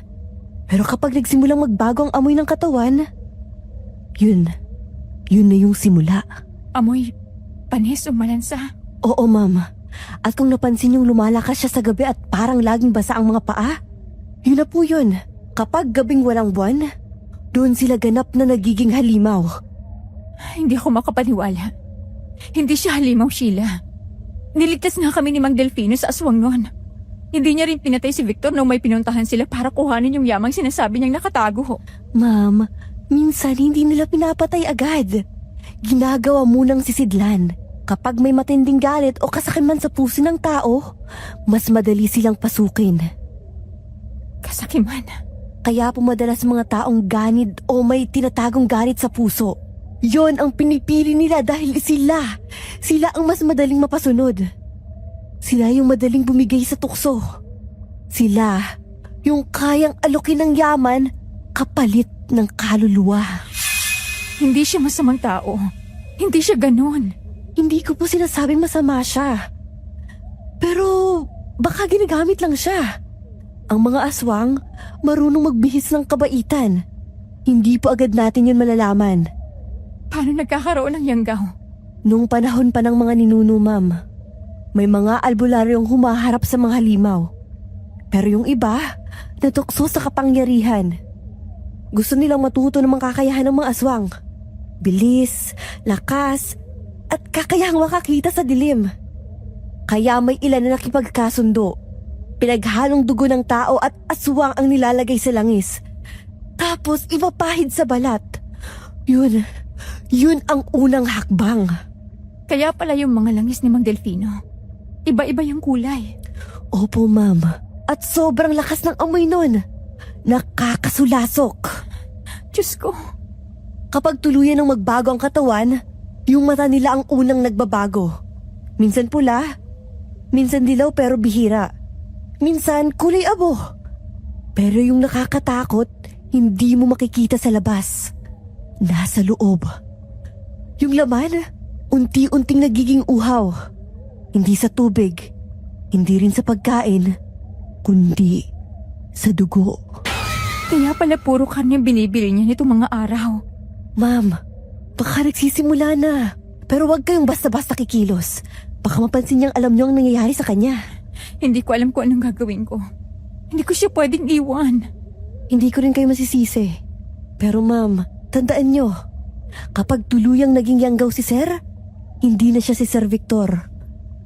Pero kapag nagsimulang magbago ang amoy ng katawan, yun na yung simula. Amoy panis o malansa. Oo, ma'am. At kung napansin yung lumalakas siya sa gabi at parang laging basa ang mga paa, yun na po yun. Kapag gabing walang buwan, doon sila ganap na nagiging halimaw. Hindi ako makapaniwala. Hindi siya halimaw, Sheila. Niligtas nga kami ni Mang Delfino sa aswang noon. Hindi niya rin pinatay si Victor nung may pinuntahan sila para kuhanin yung yamang sinasabi niyang nakatago. Ma'am, minsan hindi nila pinapatay agad. Ginagawa munang sisidlan. Kapag may matinding galit o kasakiman sa puso ng tao, mas madali silang pasukin. Kasakiman? Kaya po madalas mga taong ganid o may tinatagong galit sa puso. Yon ang pinipili nila dahil sila ang mas madaling mapasunod. Sila yung madaling bumigay sa tukso. Sila yung kayang alukin ng yaman kapalit ng kaluluwa. Hindi siya masamang tao. Hindi siya ganun. Hindi ko po sinasabing masama siya. Pero baka ginagamit lang siya. Ang mga aswang marunong magbihis ng kabaitan. Hindi po agad natin yun malalaman. Paano nagkakaroon ng yanggaw? Noong panahon pa ng mga ninuno, ma'am, may mga albularyong humaharap sa mga halimaw. Pero yung iba, natukso sa kapangyarihan. Gusto nilang matuto ng mga kakayahan ng mga aswang. Bilis, lakas, at kakayahang makakita sa dilim. Kaya may ilan na nakipagkasundo. Pinaghalong dugo ng tao at aswang ang nilalagay sa langis. Tapos ipapahid sa balat. Yun ang unang hakbang. Kaya pala yung mga langis ni Mang Delfino. Iba-iba yung kulay. Opo, ma'am. At sobrang lakas ng amoy nun. Nakakasulasok. Diyos ko, Kapag tuluyan ng magbago ang katawan, yung mata nila ang unang nagbabago. Minsan pula, minsan dilaw pero bihira. Minsan kulay abo. Pero yung nakakatakot, hindi mo makikita sa labas. Nasa loob. Yung laman, unti-unting nagiging uhaw. Hindi sa tubig, hindi rin sa pagkain, kundi sa dugo. kaya pala puro karne binibili niya nitong mga araw. Ma'am, baka nagsisimula na. Pero wag kayong basta-basta kikilos. Baka mapansin niyang alam niyo ang nangyayari sa kanya. Hindi ko alam kung anong gagawin ko. Hindi ko siya pwedeng iwan. Hindi ko rin kayo masisisi. Pero ma'am, tandaan niyo, kapag tuluyang naging yanggaw si Sir, hindi na siya si Sir Victor.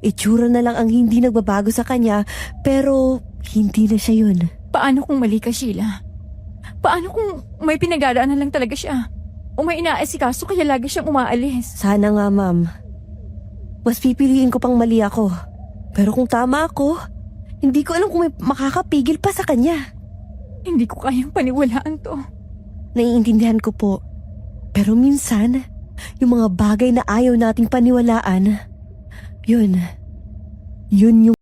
Itsura na lang ang hindi nagbabago sa kanya, pero hindi na siya yun. Paano kung mali ka, Sheila? Paano kung may pinagdadaanan lang talaga siya? O may inaasikaso kaya lagi siyang umaalis? Sana nga, ma'am. Mas pipiliin ko pang mali ako. Pero kung tama ako, hindi ko alam kung may makakapigil pa sa kanya. Hindi ko kayang paniwalaan to. Naiintindihan ko po. Pero minsan, yung mga bagay na ayaw nating paniwalaan, yun yung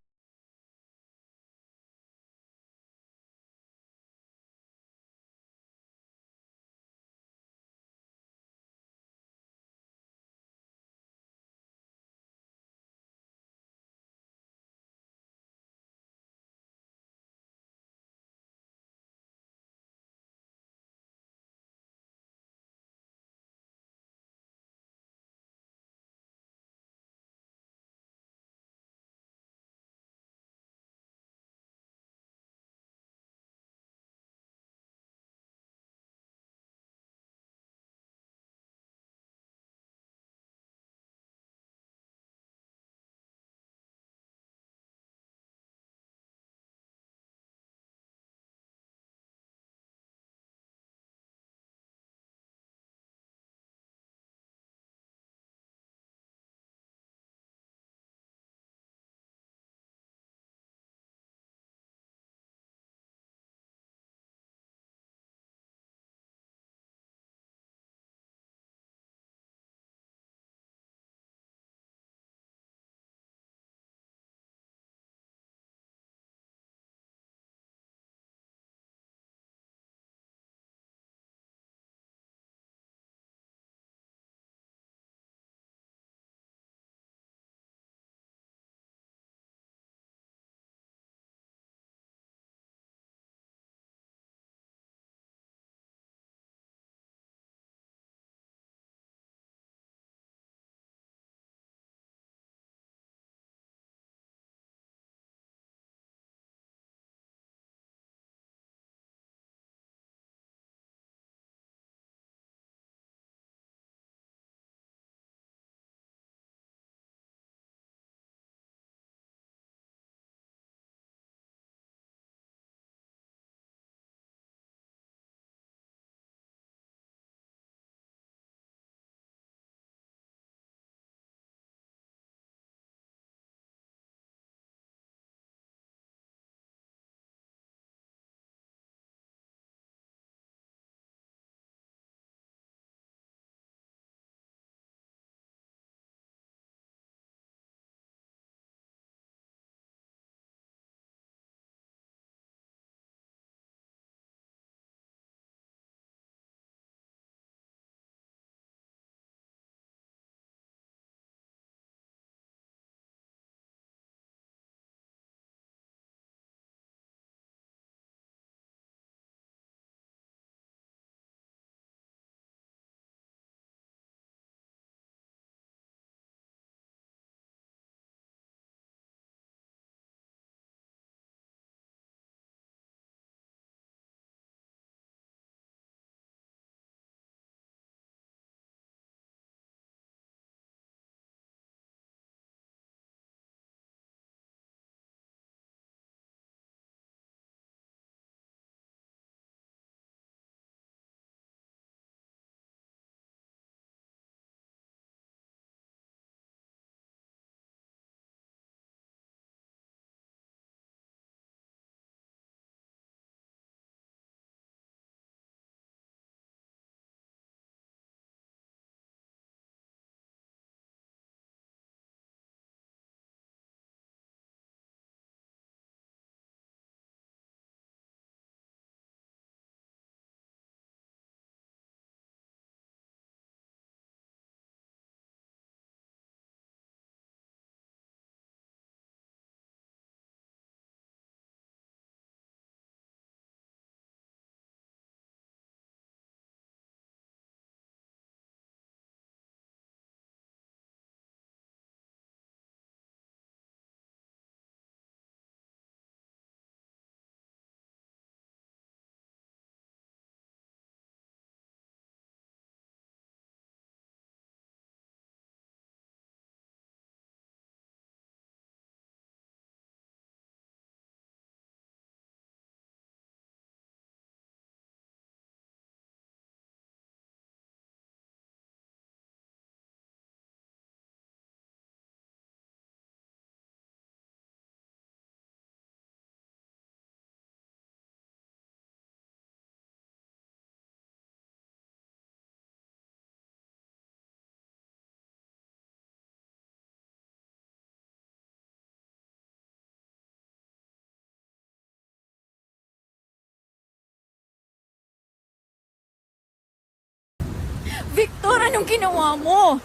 Anong ginawa mo?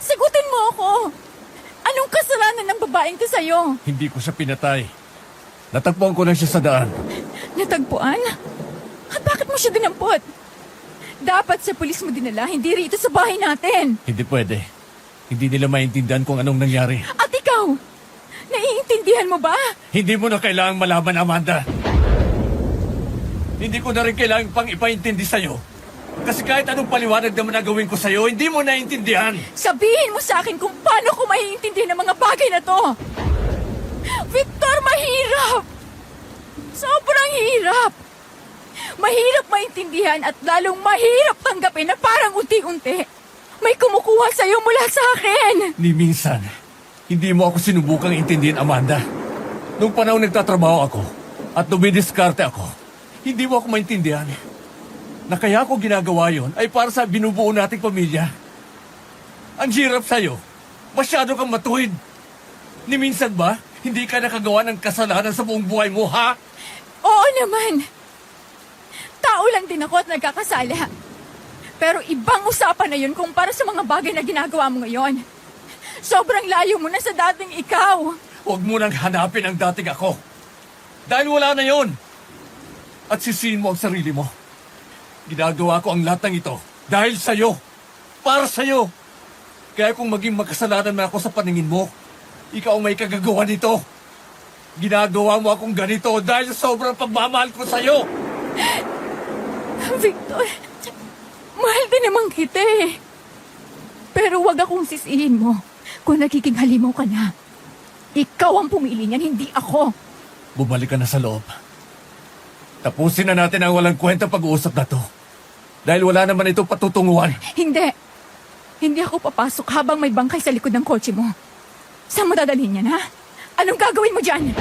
Sagutin mo ako. Anong kasalanan ng babaeng to sa'yo? Hindi ko siya pinatay. Natagpuan ko lang siya sa daan. Natagpuan? At bakit mo siya dinampot? Dapat sa pulis mo dinala, hindi rito sa bahay natin. Hindi pwede. Hindi nila maintindihan kung anong nangyari. At ikaw, naiintindihan mo ba? Hindi mo na kailangang malaman, Amanda. Hindi ko na rin kailangang pang ipaintindi sa'yo. Kasi kahit anong paliwanag naman na gawin ko sa'yo, hindi mo naiintindihan. Sabihin mo sa akin kung paano ko maiintindihan ang mga bagay na to. Victor, mahirap! Sobrang hirap! Mahirap maintindihan at lalong mahirap tanggapin na parang unti-unti may kumukuha sa'yo mula sa akin. Ni minsan, hindi mo ako sinubukang intindihin, Amanda. Nung panahon nagtatrabaho ako at dumidiskarte ako, hindi mo ako maintindihan. Na kaya ako ginagawa yon ay para sa binubuo nating pamilya. Ang hirap sa'yo. Masyado kang matuwid. Ni minsan ba, hindi ka nakagawa ng kasalanan sa buong buhay mo, ha? Oo naman. Tao lang din ako at nagkakasala. Pero ibang usapan na yun kumpara sa mga bagay na ginagawa mo ngayon. Sobrang layo mo na sa dating ikaw. Huwag mo nang hanapin ang dating ako. Dahil wala na yon. At sisihin mo ang sarili mo. Ginagawa ko ang lahat ng ito dahil sa'yo. Para sa'yo. Kaya kung maging magkasalanan man ako sa paningin mo, ikaw ang may kagagawa nito. Ginagawa mo akong ganito dahil sa sobrang pagmamahal ko sa'yo. Victor, mahal din naman kita eh. Pero wag akong sisihin mo kung nagiging halimaw ka na. Ikaw ang pumili niyan, hindi ako. Bumalik ka na sa loob. Tapusin na natin ang walang kwenta pag-uusap na to. Dahil wala naman itong patutunguhan. Hindi. Hindi ako papasok habang may bangkay sa likod ng kotse mo. Saan mo dadalhin yan, ha? Anong gagawin mo dyan?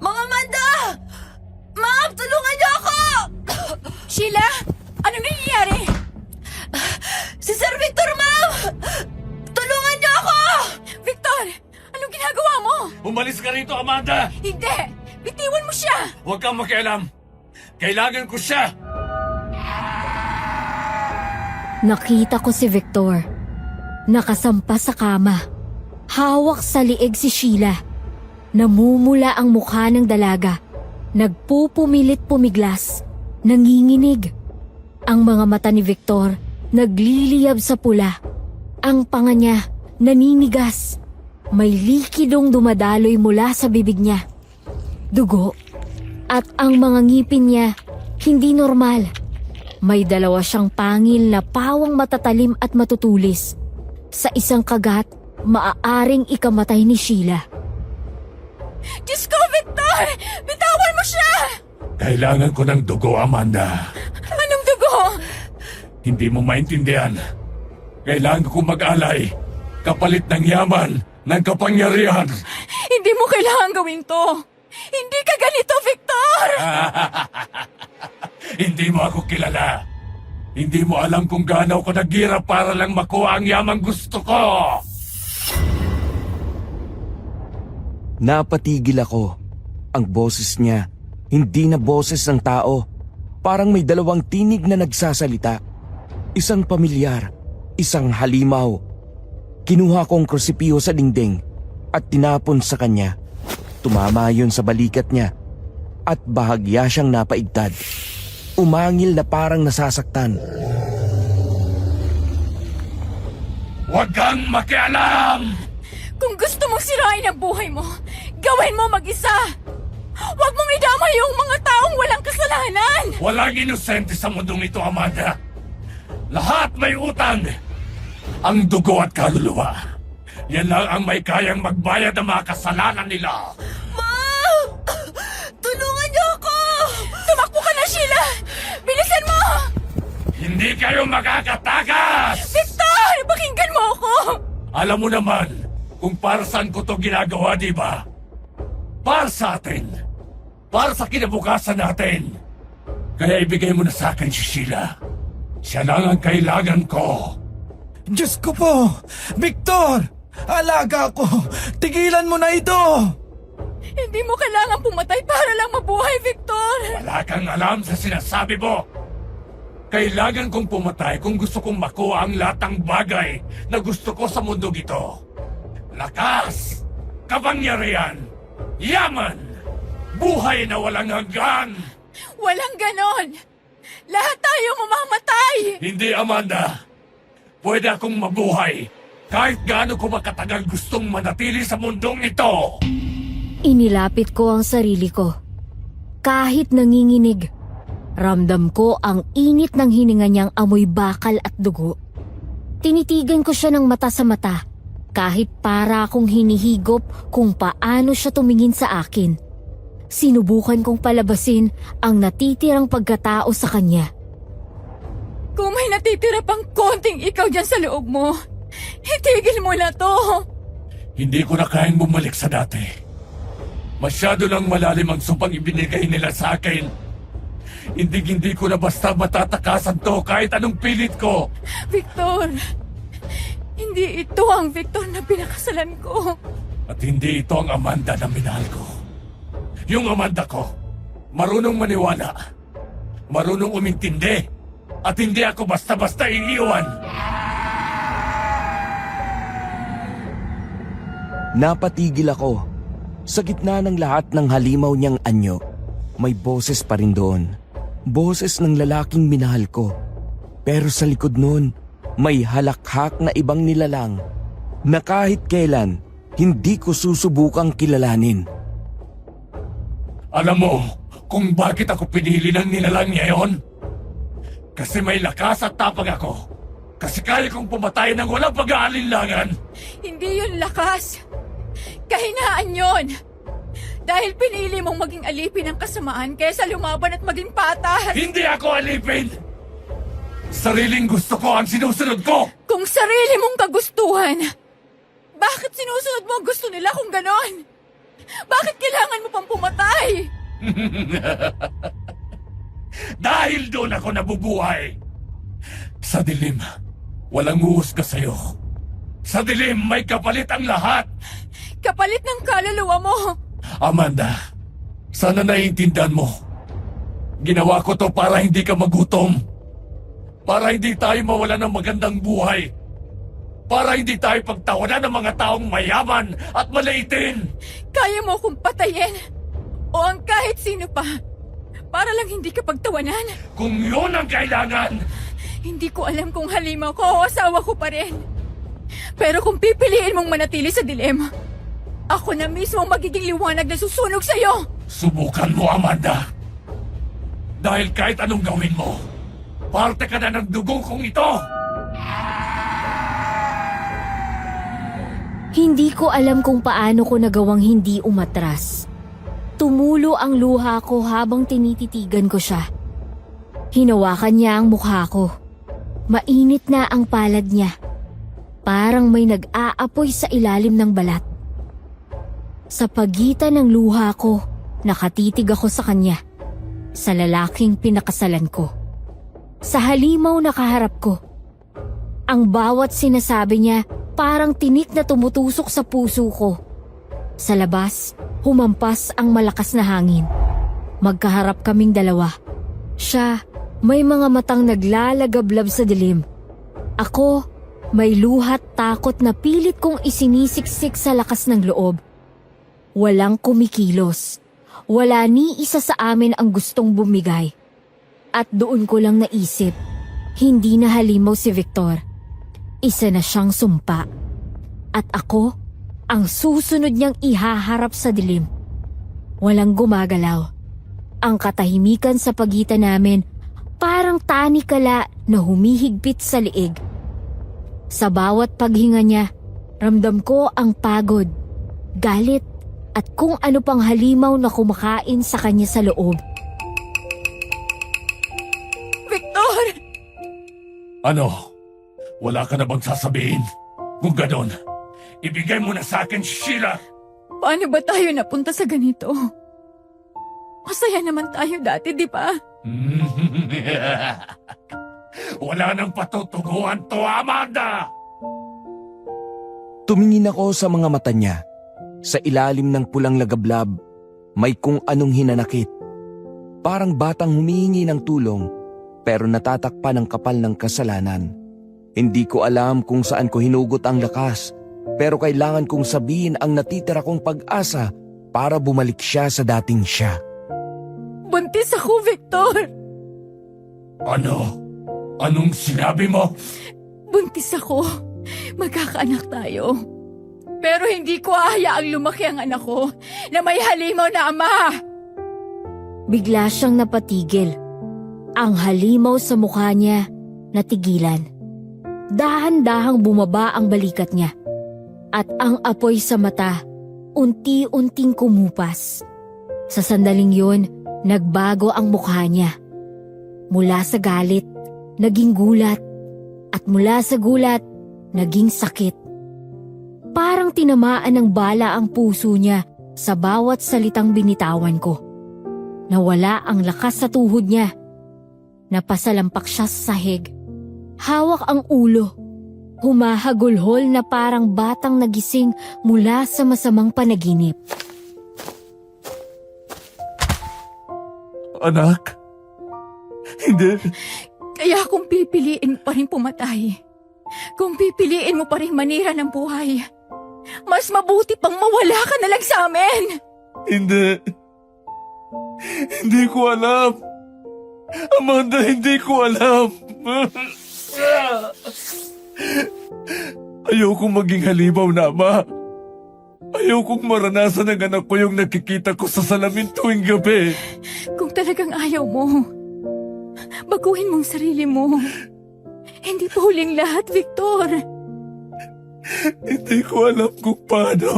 Mga Amanda! Ma'am, tulungan niyo ako! Sheila! Anong nangyayari? Si Sir Victor, ma'am! Tulungan niyo ako! Victor! Anong ginagawa mo? Umalis ka rito, Amanda! Hindi! Bitiwan mo siya! Huwag kang makialam! Kailangan ko siya! Nakita ko si Victor. Nakasampa sa kama. Hawak sa lieg si Sheila. Namumula ang mukha ng dalaga. Nagpupumilit pumiglas. Nanginginig. Ang mga mata ni Victor nagliliyab sa pula. Ang panga niya naninigas. May likidong dumadaloy mula sa bibig niya. Dugo. At ang mga ngipin niya hindi normal. May dalawa siyang pangil na pawang matatalim at matutulis. Sa isang kagat, maaaring ikamatay ni Sheila. Diyos ko, Victor! Bitawan mo siya! Kailangan ko ng dugo, Amanda. Anong dugo? Hindi mo maintindihan. Kailangan ko mag-alay. Kapalit ng yaman, ng kapangyarihan. Hindi mo kailangan gawin to. Hindi ka ganito, Victor! Hindi mo ako kilala. Hindi mo alam kung gaano ako naghirap para lang makuha ang yamang gusto ko. Napatigil ako. Ang boses niya, hindi na boses ng tao. Parang may dalawang tinig na nagsasalita. Isang pamilyar, isang halimaw. Kinuha ko ang krusipiho sa dingding at tinapon sa kanya. Tumama yun sa balikat niya at bahagya siyang napaigtad. Umangil na parang nasasaktan. Huwag kang makialam! Kung gusto mong sirain ang buhay mo, gawin mo mag-isa! Huwag mong idama yung mga taong walang kasalanan! Walang inosente sa mundong ito, Amanda. Lahat may utang. Ang dugo at kaluluwa. Yan lang ang may kayang magbayad ng mga kasalanan nila. Ma'am! Tulungan niyo ako! Tumakbo ka na, Sheila! Bilisan mo! Hindi kayo makakatakas! Victor! Pakinggan mo ako! Alam mo naman kung para saan ko to ginagawa, di ba? Para sa atin. Para sa kinabukasan natin. Kaya ibigay mo na sa akin si Sheila. Siya lang ang kailangan ko. Diyos ko po! Victor! Alaga ko! Tigilan mo na ito! Hindi mo kailangan pumatay para lang mabuhay, Victor! Wala kang alam sa sinasabi mo. Kailangan kong pumatay kung gusto kong makuha ang lahat ng bagay na gusto ko sa mundong ito. Lakas, kapangyarihan, yaman, buhay na walang hanggan. Walang ganon! Lahat tayo mamamatay! Hindi, Amanda. Pwede akong mabuhay kahit gaano ko makatagal gustong manatili sa mundong ito. Inilapit ko ang sarili ko. Kahit nanginginig, ramdam ko ang init ng hininga niyang amoy bakal at dugo. Tinitigan ko siya ng mata sa mata, kahit para akong hinihigop kung paano siya tumingin sa akin. Sinubukan kong palabasin ang natitirang pagkatao sa kanya. Kung may natitira pang konting ikaw dyan sa loob mo, itigil mo na to! Hindi ko na kayang bumalik sa dati. Masyado lang malalim ang supang ibinigay nila sa akin. Hindi ko na basta matatakasan to kahit anong pilit ko. Victor, hindi ito ang Victor na pinakasalan ko. At hindi ito ang Amanda na minahal ko. Yung Amanda ko, marunong maniwala, marunong umintindi, at hindi ako basta-basta iiwan. Napatigil ako. Sa gitna ng lahat ng halimaw niyang anyo, may boses pa rin doon. Boses ng lalaking minahal ko. Pero sa likod noon, may halakhak na ibang nilalang na kahit kailan, hindi ko susubukang kilalanin. Alam mo kung bakit ako pinili ng nilalang niya yon? Kasi may lakas at tapang ako. Kasi kaya kong pumatay ng walang pag-aalinlangan. Hindi yun lakas. Kahinaan yun. Dahil pinili mong maging alipin ng kasamaan kaysa lumaban at maging patas. Hindi ako alipin! Sariling gusto ko ang sinusunod ko! Kung sarili mong kagustuhan, bakit sinusunod mo ang gusto nila kung ganon? Bakit kailangan mo pang pumatay? Dahil doon ako nabubuhay. Sa dilim, walang uusga sa'yo. Sa dilim, may kapalit ang lahat. Kapalit ng kaluluwa mo. Amanda, sana naiintindihan mo. Ginawa ko to para hindi ka magutom. Para hindi tayo mawala ng magandang buhay. Para hindi tayo pagtawanan ng mga taong mayaman at malaitin. Kaya mo akong patayin. O ang kahit sino pa. Para lang hindi ka pagtawanan. Kung yun ang kailangan, Hindi ko alam kung halimaw ko o asawa ko pa rin. Pero kung pipiliin mong manatili sa dilema, ako na mismo ang magiging liwanag na susunog sa'yo. subukan mo, Amanda. Dahil kahit anong gawin mo, parte ka na ng dugo kong ito. Hindi ko alam kung paano ko nagawang hindi umatras. Tumulo ang luha ko habang tinititigan ko siya. Hinawakan niya ang mukha ko. Mainit na ang palad niya. Parang may nag-aapoy sa ilalim ng balat. Sa pagitan ng luha ko, nakatitig ako sa kanya. Sa lalaking pinakasalan ko. Sa halimaw na kaharap ko. Ang bawat sinasabi niya parang tinik na tumutusok sa puso ko. Sa labas, humampas ang malakas na hangin. Magkaharap kaming dalawa. Siya, may mga matang naglalagablab sa dilim. Ako, may luhat takot na pilit kong isinisiksik sa lakas ng loob. Walang kumikilos. Wala ni isa sa amin ang gustong bumigay. At doon ko lang naisip, hindi na halimaw si Victor. Isa na siyang sumpa. At ako, ang susunod niyang ihaharap sa dilim. Walang gumagalaw. Ang katahimikan sa pagitan namin parang tanikala na humihigpit sa liig. Sa bawat paghinga niya, ramdam ko ang pagod, galit at kung ano pang halimaw na kumakain sa kanya sa loob. Victor! Ano? Wala ka na bang sasabihin? Kung ganon, ibigay mo na sa akin, Sheila! Paano ba tayo napunta sa ganito? Masaya naman tayo dati, di ba? Wala nang patutuguan to, Amanda! Tumingin ako sa mga mata niya. Sa ilalim ng pulang lagablab, may kung anong hinanakit. Parang batang humihingi ng tulong, pero natatakpan ng kapal ng kasalanan. Hindi ko alam kung saan ko hinugot ang lakas, pero kailangan kong sabihin ang natitira kong pag-asa para bumalik siya sa dating siya. Buntis ako, Victor! Ano? Anong sinabi mo? Buntis ako. Magkakaanak tayo. Pero hindi ko hayaang lumaki ang anak ko na may halimaw na ama. Bigla siyang napatigil. Ang halimaw sa mukha niya natigilan. Dahan-dahang bumaba ang balikat niya. At ang apoy sa mata unti-unting kumupas. Sa sandaling yun, nagbago ang mukha niya. Mula sa galit, naging gulat. At mula sa gulat, naging sakit. Parang tinamaan ng bala ang puso niya sa bawat salitang binitawan ko. Nawala ang lakas sa tuhod niya. Napasalampak siya sa sahig. Hawak ang ulo. Humahagulhol na parang batang nagising mula sa masamang panaginip. Anak? Hindi. Kaya kung pipiliin mo pa rin pumatay, kung pipiliin mo pa rin manira ng buhay, mas mabuti pang mawala ka na lang sa amin. Hindi. Hindi ko alam. Amanda, hindi ko alam. Ayokong maging halimaw na ama. Ayokong maranasan ng anak ko yung nakikita ko sa salamin tuwing gabi. Kung talagang ayaw mo, baguhin mong sarili mo. Hindi pa huling lahat, Victor. Hindi ko alam kung paano.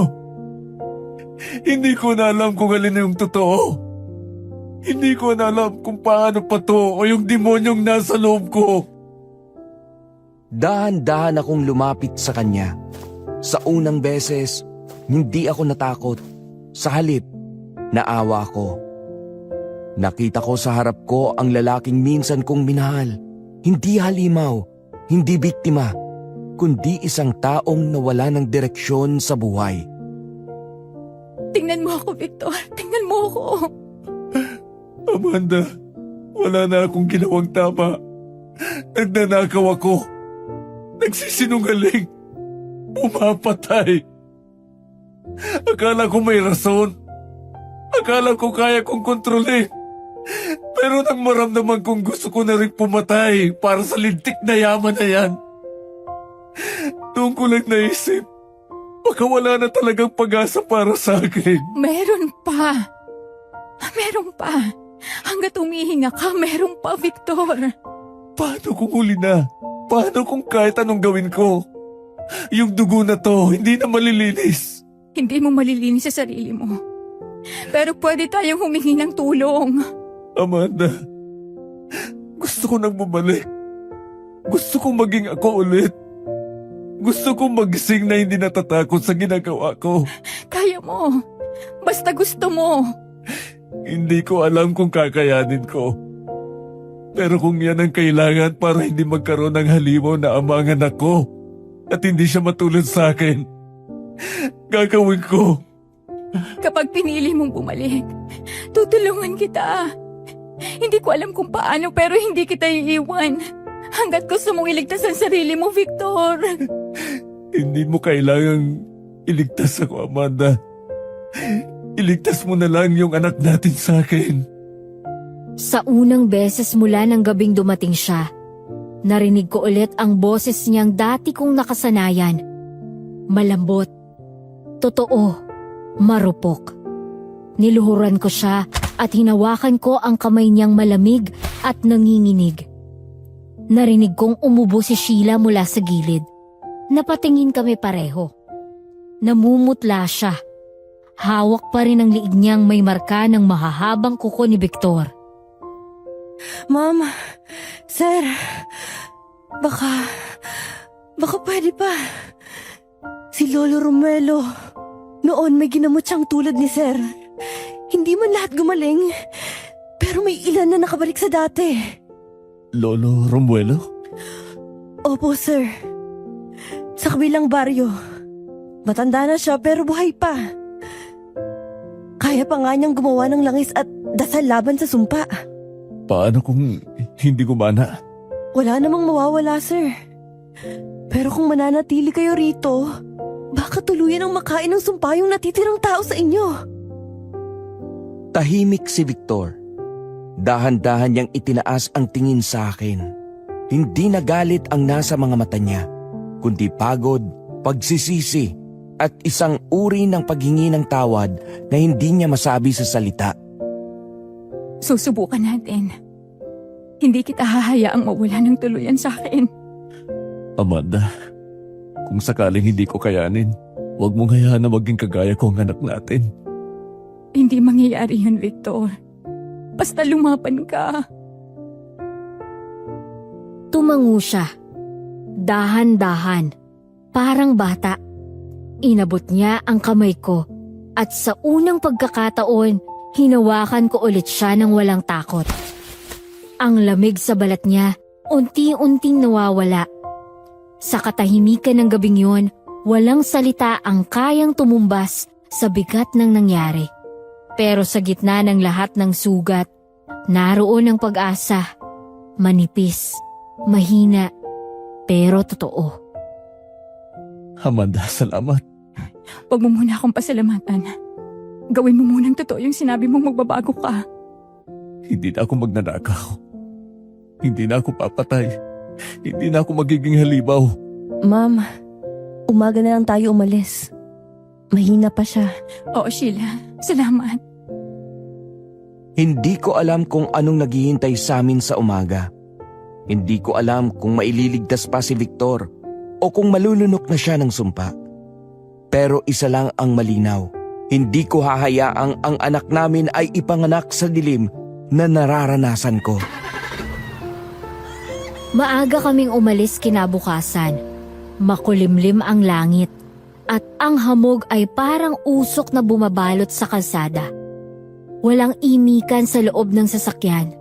Hindi ko na alam kung alin yung totoo. Hindi ko na alam kung paano pa to o yung demonyong nasa loob ko. Dahan-dahan akong lumapit sa kanya. Sa unang beses, hindi ako natakot. Sa halip, naawa ko. Nakita ko sa harap ko ang lalaking minsan kong minahal. Hindi halimaw, hindi biktima, kundi isang taong nawala ng direksyon sa buhay. Tingnan mo ako, Victor. Tingnan mo ako. Amanda, wala na akong ginawang tama. Nagnanakaw ako. Nagsisinungaling. Pumapatay. Akala ko may rason. Akala ko kaya kong kontrolin. Pero nang maramdaman kong gusto ko na rin pumatay para sa lintik na yaman na yan. Doon ko lang naisip, baka wala na talagang pag-asa para sa akin. Meron pa. Meron pa. Hanggat umihinga ka, meron pa, Victor. Paano kung huli na? Paano kung kahit anong gawin ko? Yung dugo na to, hindi na malilinis. Hindi mo malilinis sa sarili mo. Pero pwede tayong humingi ng tulong. Amanda, gusto ko nang bumalik. Gusto kong maging ako ulit. Gusto kong magising na hindi natatakot sa ginagawa ko. Kaya mo. Basta gusto mo. Hindi ko alam kung kakayanin ko. Pero kung yan ang kailangan para hindi magkaroon ng halimaw na ama ang anak ko at hindi siya matulad sa akin, gagawin ko. Kapag pinili mong bumalik, tutulungan kita. Hindi ko alam kung paano pero hindi kita iiwan. Hanggat gusto mong iligtas ang sarili mo, Victor. Hindi mo kailangang iligtas ako, Amanda. Iligtas mo na lang yung anak natin sa akin. Sa unang beses mula ng gabing dumating siya, narinig ko ulit ang boses niyang dati kong nakasanayan. Malambot, totoo, marupok. Niluhuran ko siya at hinawakan ko ang kamay niyang malamig at nanginginig. Narinig kong umubo si Sheila mula sa gilid. Napatingin kami pareho. Namumutla siya. Hawak pa rin ang liig niyang may marka ng mahahabang kuko ni Victor. Ma'am, sir, baka pwede pa. Si Lolo Romuelo, noon may ginamot siyang tulad ni sir. Hindi man lahat gumaling, pero may ilan na nakabalik sa dati. Lolo Romuelo? Opo, sir. Sa kabilang baryo. Matanda na siya pero buhay pa. Kaya pa nga niyang gumawa ng langis at dasal laban sa sumpa. Paano kung hindi gumana? Wala namang mawawala, sir. Pero kung mananatili kayo rito, baka tuluyan ang makain ng sumpa yung natitirang tao sa inyo. Tahimik si Victor. Dahan-dahan niyang itinaas ang tingin sa akin. Hindi nagalit ang nasa mga mata niya, kundi pagod, pagsisisi, at isang uri ng paghingi ng tawad na hindi niya masabi sa salita. Susubukan natin. Hindi kita hahayaang mawala ng tuluyan sa akin. Amanda, kung sakaling hindi ko kayanin, huwag mong hayaan na maging kagaya ko ang anak natin. Hindi mangyayari yun, Victor. Basta lumaban ka. Tumango siya. Dahan-dahan. Parang bata. Inabot niya ang kamay ko at sa unang pagkakataon, hinawakan ko ulit siya ng walang takot. Ang lamig sa balat niya, unti-unting nawawala. Sa katahimikan ng gabing yun, walang salita ang kayang tumumbas sa bigat ng nangyari. Pero sa gitna ng lahat ng sugat, naroon ang pag-asa. Manipis, mahina, pero totoo. Amanda, salamat. Huwag mo muna akong pasalamatan. Gawin mo munang totoo yung sinabi mong magbabago ka. Hindi na ako magnanakaw. Hindi na ako papatay. Hindi na ako magiging halimaw. Ma'am, umaga na lang tayo umalis. Mahina pa siya. Oo, Sheila. Salamat. Hindi ko alam kung anong naghihintay sa amin sa umaga. Hindi ko alam kung maililigtas pa si Victor o kung malulunok na siya ng sumpa. Pero isa lang ang malinaw. Hindi ko hahayaang ang anak namin ay ipanganak sa dilim na nararanasan ko. Maaga kaming umalis kinabukasan. Makulimlim ang langit at ang hamog ay parang usok na bumabalot sa kalsada. Walang imikan sa loob ng sasakyan.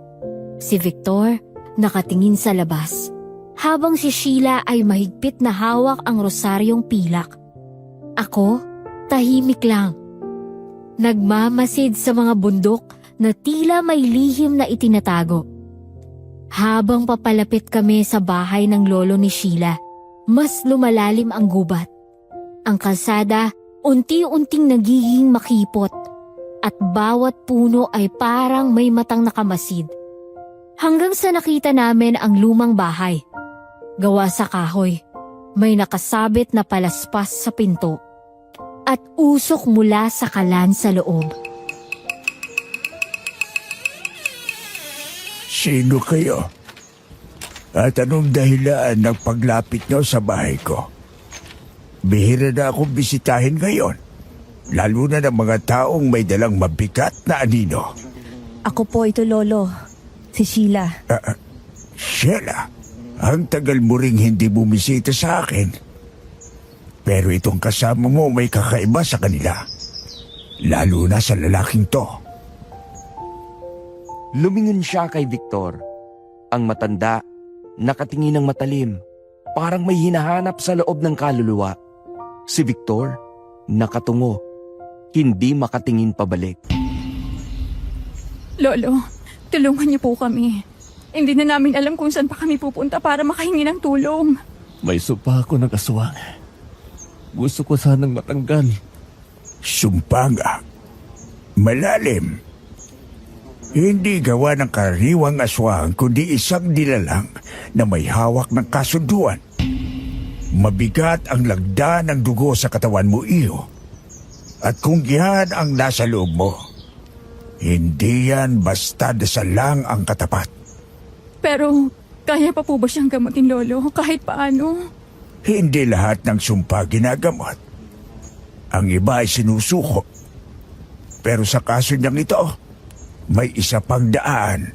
Si Victor nakatingin sa labas, habang si Sheila ay mahigpit na hawak ang rosaryong pilak. Ako, tahimik lang. Nagmamasid sa mga bundok na tila may lihim na itinatago. Habang papalapit kami sa bahay ng lolo ni Sheila, mas lumalalim ang gubat. Ang kalsada unti-unting nagiging makipot at bawat puno ay parang may matang nakamasid. Hanggang sa nakita namin ang lumang bahay. Gawa sa kahoy, may nakasabit na palaspas sa pinto at usok mula sa kalan sa loob. Sino kayo? At anong dahilan ng paglapit nyo sa bahay ko? Bihira na akong bisitahin ngayon, lalo na ng mga taong may dalang mabigat na anino. Ako po ito, Lolo. Si Sheila. Sheila, ang tagal mo ring hindi bumisita sa akin. Pero itong kasama mo may kakaiba sa kanila, lalo na sa lalaking to. Lumingon siya kay Victor. Ang matanda, nakatingin ng matalim, parang may hinahanap sa loob ng kaluluwa. Si Victor, nakatungo, hindi makatingin pabalik. Lolo, tulungan niyo po kami. Hindi na namin alam kung saan pa kami pupunta para makahingi ng tulong. May sumpa ako ng aswang. Gusto ko sanang matanggal. Sumpa nga. Malalim. Hindi gawa ng karaniwang aswang kundi isang nilalang na may hawak ng kasunduan. Mabigat ang lagda ng dugo sa katawan mo, iyo. At kung yan ang nasa loob mo, hindi yan basta dasal lang ang katapat. Pero kaya pa po ba siyang gamutin, Lolo, kahit paano? Hindi lahat ng sumpa ginagamot. Ang iba ay sinusuko. Pero sa kaso niyang ito, may isa pang daan.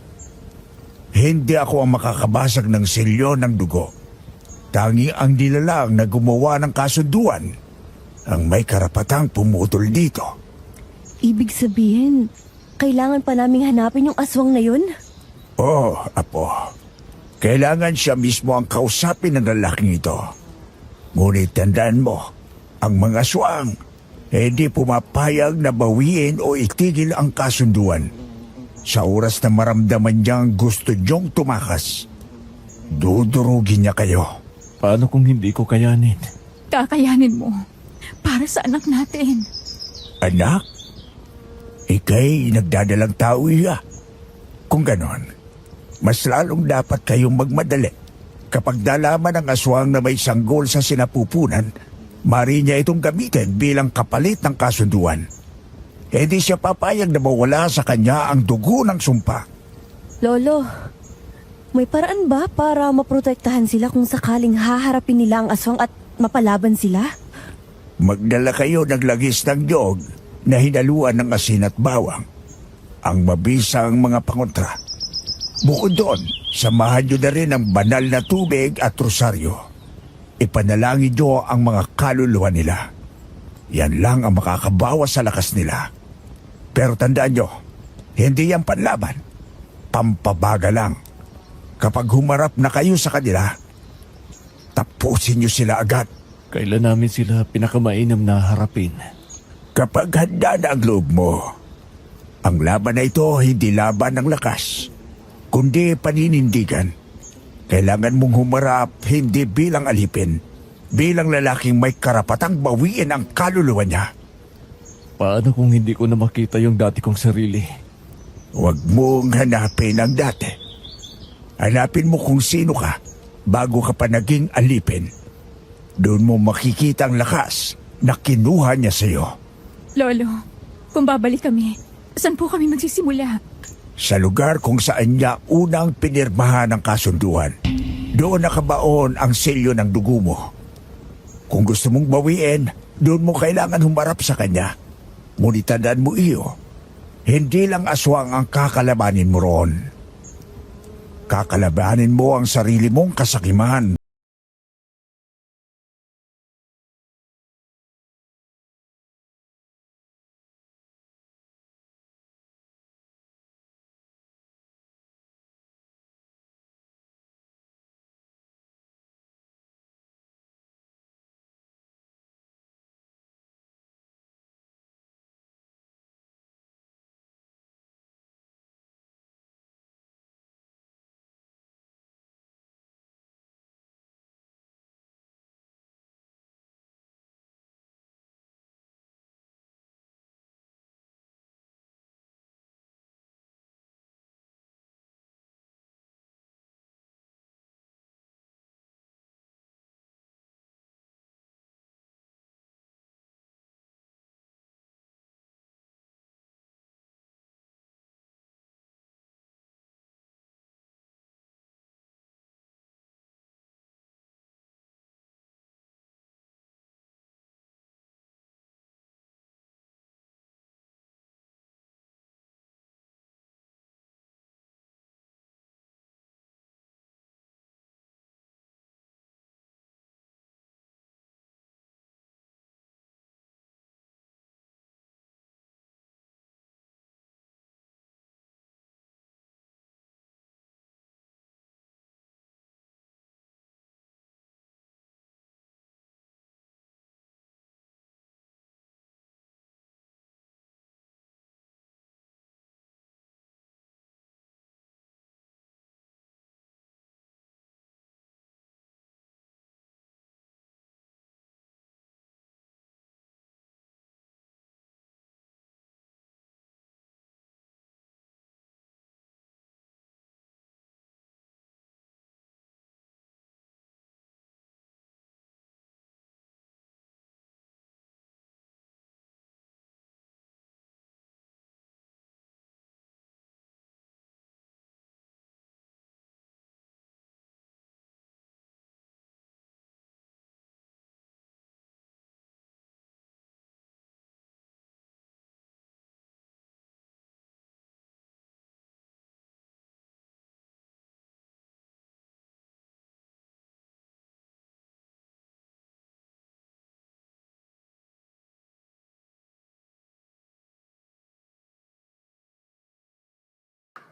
Hindi ako ang makakabasag ng selyo ng dugo. Tangi ang nilalang na gumawa ng kasunduan ang may karapatang pumutol dito. Ibig sabihin, kailangan pa naming hanapin yung aswang na yun? Oh, apo. Kailangan siya mismo ang kausapin ng lalaking ito. Ngunit tandaan mo, ang mga aswang hindi pumapayag na bawiin o itigil ang kasunduan. Sa oras na maramdaman niyang gusto niyong tumakas, dudurugin niya kayo. Paano kung hindi ko kayanin? Kakayanin mo. Para sa anak natin. Anak? Ika'y nagdadalang tao iya. Kung ganon, mas lalong dapat kayong magmadali. Kapag nalaman ng aswang na may sanggol sa sinapupunan, mari niya itong gamitin bilang kapalit ng kasunduan. Hindi siya papayag na mawala sa kanya ang dugo ng sumpa. Lolo, may paraan ba para maprotektahan sila kung sakaling haharapin nila ang aswang at mapalaban sila? Magdala kayo ng lagis ng diyog na hinaluan ng asin at bawang. Ang mabisang mga pangontra. Bukod doon, samahan nyo na rin ang banal na tubig at rosaryo. Ipanalangin nyo ang mga kaluluwa nila. Yan lang ang makakabawas sa lakas nila. Pero tandaan nyo, hindi yan panlaban. Pampabaga lang. Kapag humarap na kayo sa kanila, tapusin nyo sila agad. Kailan namin sila pinakamainam na harapin? Kapag handa na ang loob mo, ang laban na ito hindi laban ng lakas, kundi paninindigan. Kailangan mong humarap hindi bilang alipin, bilang lalaking may karapatang bawiin ang kaluluwa niya. Paano kung hindi ko na makita yung dati kong sarili? Huwag mong hanapin ang dati. Hanapin mo kung sino ka bago ka pa naging alipin. Doon mo makikita ang lakas na kinuha niya sa'yo. Lolo, kung babalik kami, saan po kami magsisimula? Sa lugar kung saan niya unang pinirmahan ang kasunduan. Doon nakabaon ang selyo ng dugo mo. Kung gusto mong bawiin, doon mo kailangan humarap sa kanya. Ngunit tandaan mo iyo, hindi lang aswang ang kakalabanin mo roon. Kakalabanin mo ang sarili mong kasakiman.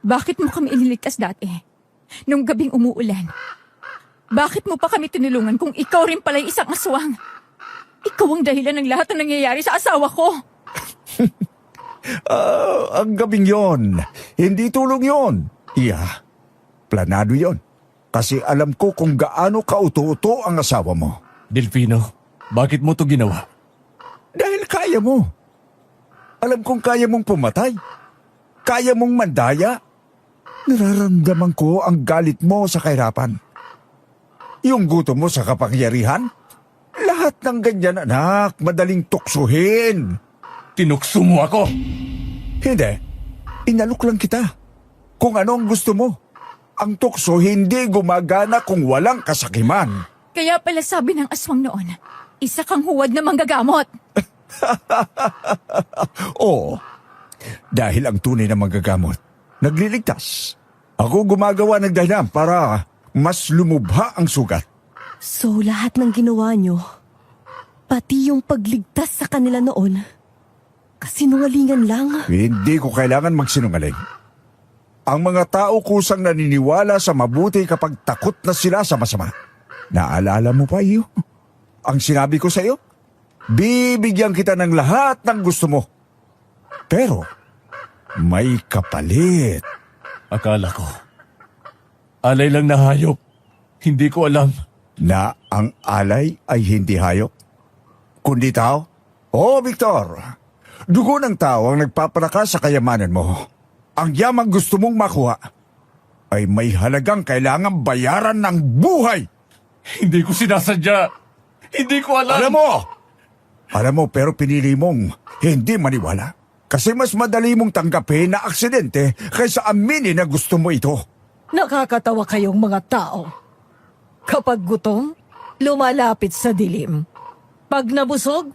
Bakit mo kami iniligtas dati? Nung gabing umuulan. Bakit mo pa kami tinulungan kung ikaw rin pala yung isang aswang? Ikaw ang dahilan ng lahat ng nangyayari sa asawa ko. Ang gabing yon, hindi tulong yon. Iya, planado yon. Kasi alam ko kung gaano kauto-uto ang asawa mo. Delfino, bakit mo to ginawa? Dahil kaya mo. Alam kong kaya mong pumatay. Kaya mong mandaya. Nararamdaman ko ang galit mo sa kahirapan. Yung gutom mo sa kapangyarihan. Lahat ng ganyan, anak, madaling tuksuhin. Tinukso mo ako! Hindi. Inalok lang kita. Kung ano ang gusto mo. Ang tukso hindi gumagana kung walang kasakiman. Kaya pala sabi ng aswang noon, isa kang huwad na manggagamot. Oo. Dahil ang tunay na manggagamot, nagliligtas. Ako gumagawa ng dahilan para mas lumubha ang sugat. So lahat ng ginawa nyo, pati yung pagligtas sa kanila noon, kasinungalingan lang? Hindi ko kailangan magsinungaling. Ang mga tao kusang naniniwala sa mabuti kapag takot na sila sa masama. Naalala mo pa iyo? Ang sinabi ko sa iyo? Bibigyan kita ng lahat ng gusto mo. Pero, may kapalit. Akala ko. Alay lang na hayop. Hindi ko alam. Na ang alay ay hindi hayop, kundi tao? Oo, Victor. Dugo ng tao ang nagpapalakas sa kayamanan mo. Ang yamang gusto mong makuha ay may halagang kailangang bayaran ng buhay. Hindi ko sinasadya. Hindi ko alam. Alam mo, pero pinili mong hindi maniwala. Kasi mas madali mong tanggapin na aksidente kaysa aminin na gusto mo ito. Nakakatawa kayong mga tao. Kapag gutom, lumalapit sa dilim. Pag nabusog,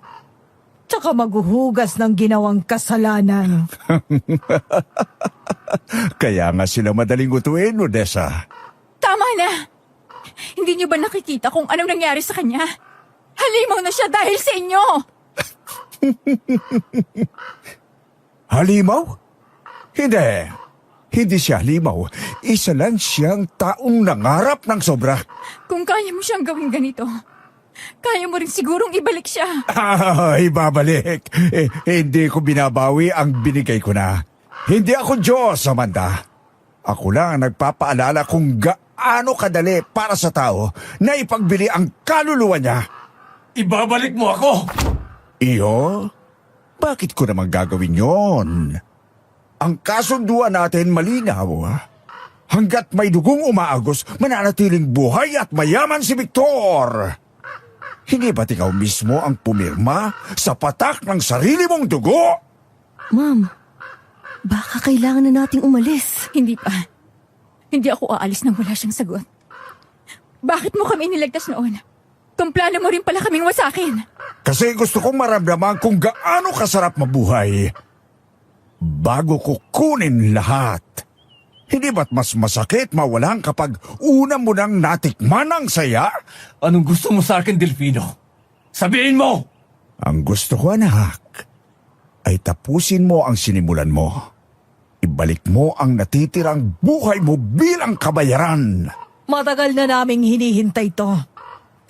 tsaka maghuhugas ng ginawang kasalanan. Kaya nga sila madaling utuin, Odessa. Tama na! Hindi niyo ba nakikita kung anong nangyari sa kanya? Halimaw na siya dahil sa inyo! Halimaw? Hindi. Hindi siya halimaw. Isa lang siyang taong nangarap ng sobra. Kung kaya mo siyang gawin ganito, kaya mo rin sigurong ibalik siya. Ibabalik. Hindi ko binabawi ang binigay ko na. Hindi ako Diyos, Amanda. Ako lang ang nagpapaalala kung gaano kadali para sa tao na ipagbili ang kaluluwa niya. Ibabalik mo ako! Iyo? Bakit ko naman gagawin yon? Ang kasunduan natin malinaw. Hanggat may dugong umaagos, mananatiling buhay at mayaman si Victor. Hindi ba't ikaw mismo ang pumirma sa patak ng sarili mong dugo? Ma'am, baka kailangan na nating umalis. Hindi pa. Hindi ako aalis nang wala siyang sagot. Bakit mo kami niligtas noon? Kung plano mo rin pala kaming wasakin. Kasi gusto kong maramdaman kung gaano kasarap mabuhay. Bago ko kunin lahat. Hindi ba't mas masakit mawalan kapag una mo nang natikman ang saya? Anong gusto mo sa akin, Delfino? Sabihin mo! Ang gusto ko, anak, ay tapusin mo ang sinimulan mo. Ibalik mo ang natitirang buhay mo bilang kabayaran. Matagal na naming hinihintay to.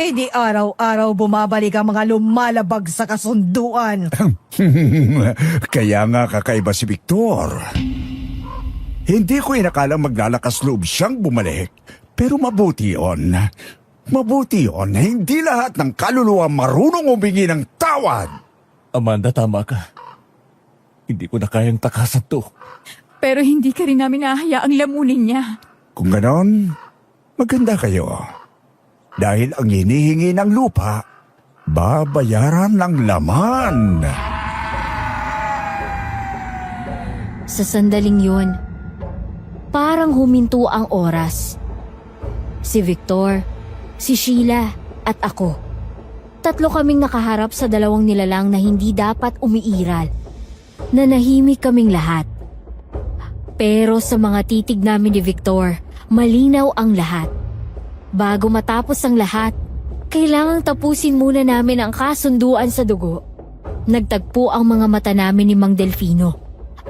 Eh di araw-araw bumabalik ang mga lumalabag sa kasunduan. Kaya nga kakaiba si Victor. Hindi ko inakalang maglalakas loob siyang bumalik. Pero mabuti yon. Mabuti yon. Hindi lahat ng kaluluwa marunong humingi ng tawad. Amanda, tama ka. Hindi ko na kayang takasan to. Pero hindi ka rin namin nahayaang lamunin niya. Kung ganon, maganda kayo. Dahil ang hinihingi ng lupa, babayaran ng laman. Sa sandaling yun, parang huminto ang oras. Si Victor, si Sheila at ako. Tatlo kaming nakaharap sa dalawang nilalang na hindi dapat umiiral. Nanahimik kaming lahat. Pero sa mga titig namin ni Victor, malinaw ang lahat. Bago matapos ang lahat, kailangang tapusin muna namin ang kasunduan sa dugo. Nagtagpo ang mga mata namin ni Mang Delfino.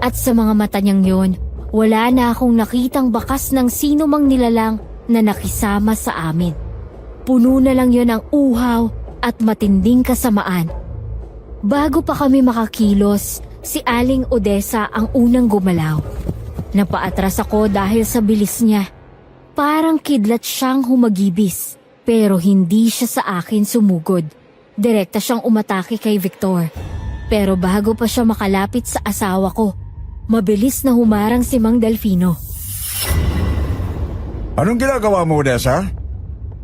At sa mga mata niyang yon, wala na akong nakitang bakas ng sino mang nilalang na nakisama sa amin. Puno na lang yon ng uhaw at matinding kasamaan. Bago pa kami makakilos, si Aling Odessa ang unang gumalaw. Napaatras ako dahil sa bilis niya. Parang kidlat siyang humagibis, pero hindi siya sa akin sumugod. Direkta siyang umatake kay Victor. Pero bago pa siya makalapit sa asawa ko, mabilis na humarang si Mang Delfino. Anong ginagawa mo, Odessa?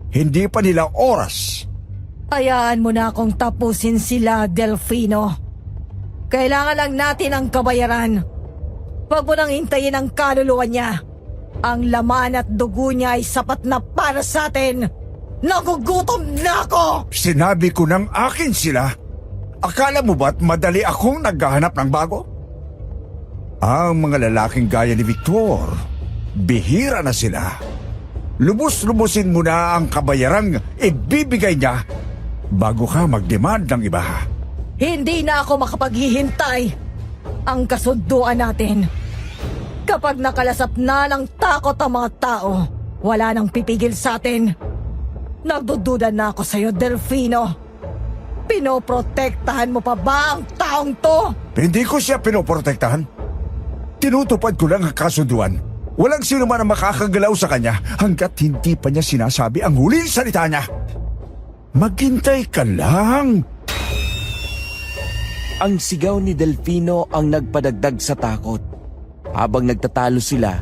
Hindi pa nila oras. Hayaan mo na akong tapusin sila, Delfino. Kailangan lang natin ang kabayaran. Huwag mo nang hintayin ang kaluluwa niya. Ang laman at dugo niya ay sapat na para sa atin. Nagugutom na ako! Sinabi ko ng akin sila. Akala mo ba't madali akong naghahanap ng bago? Ang mga lalaking gaya ni Victor, bihira na sila. Lubos-lubusin mo na ang kabayarang ibibigay niya bago ka mag-demand ng iba. Hindi na ako makapaghihintay. Ang kasunduan natin. Kapag nakalasap na ng takot ang mga tao, wala nang pipigil sa atin. Nagdududa na ako sa'yo, Delfino. Pinoprotektahan mo pa ba ang taong to? Hindi ko siya pinoprotektahan. Tinutupad ko lang ang kasunduan. Walang sino man ang makakagalaw sa kanya hanggat hindi pa niya sinasabi ang huling salita niya. Maghintay ka lang. Ang sigaw ni Delfino ang nagpadagdag sa takot. Habang nagtatalo sila,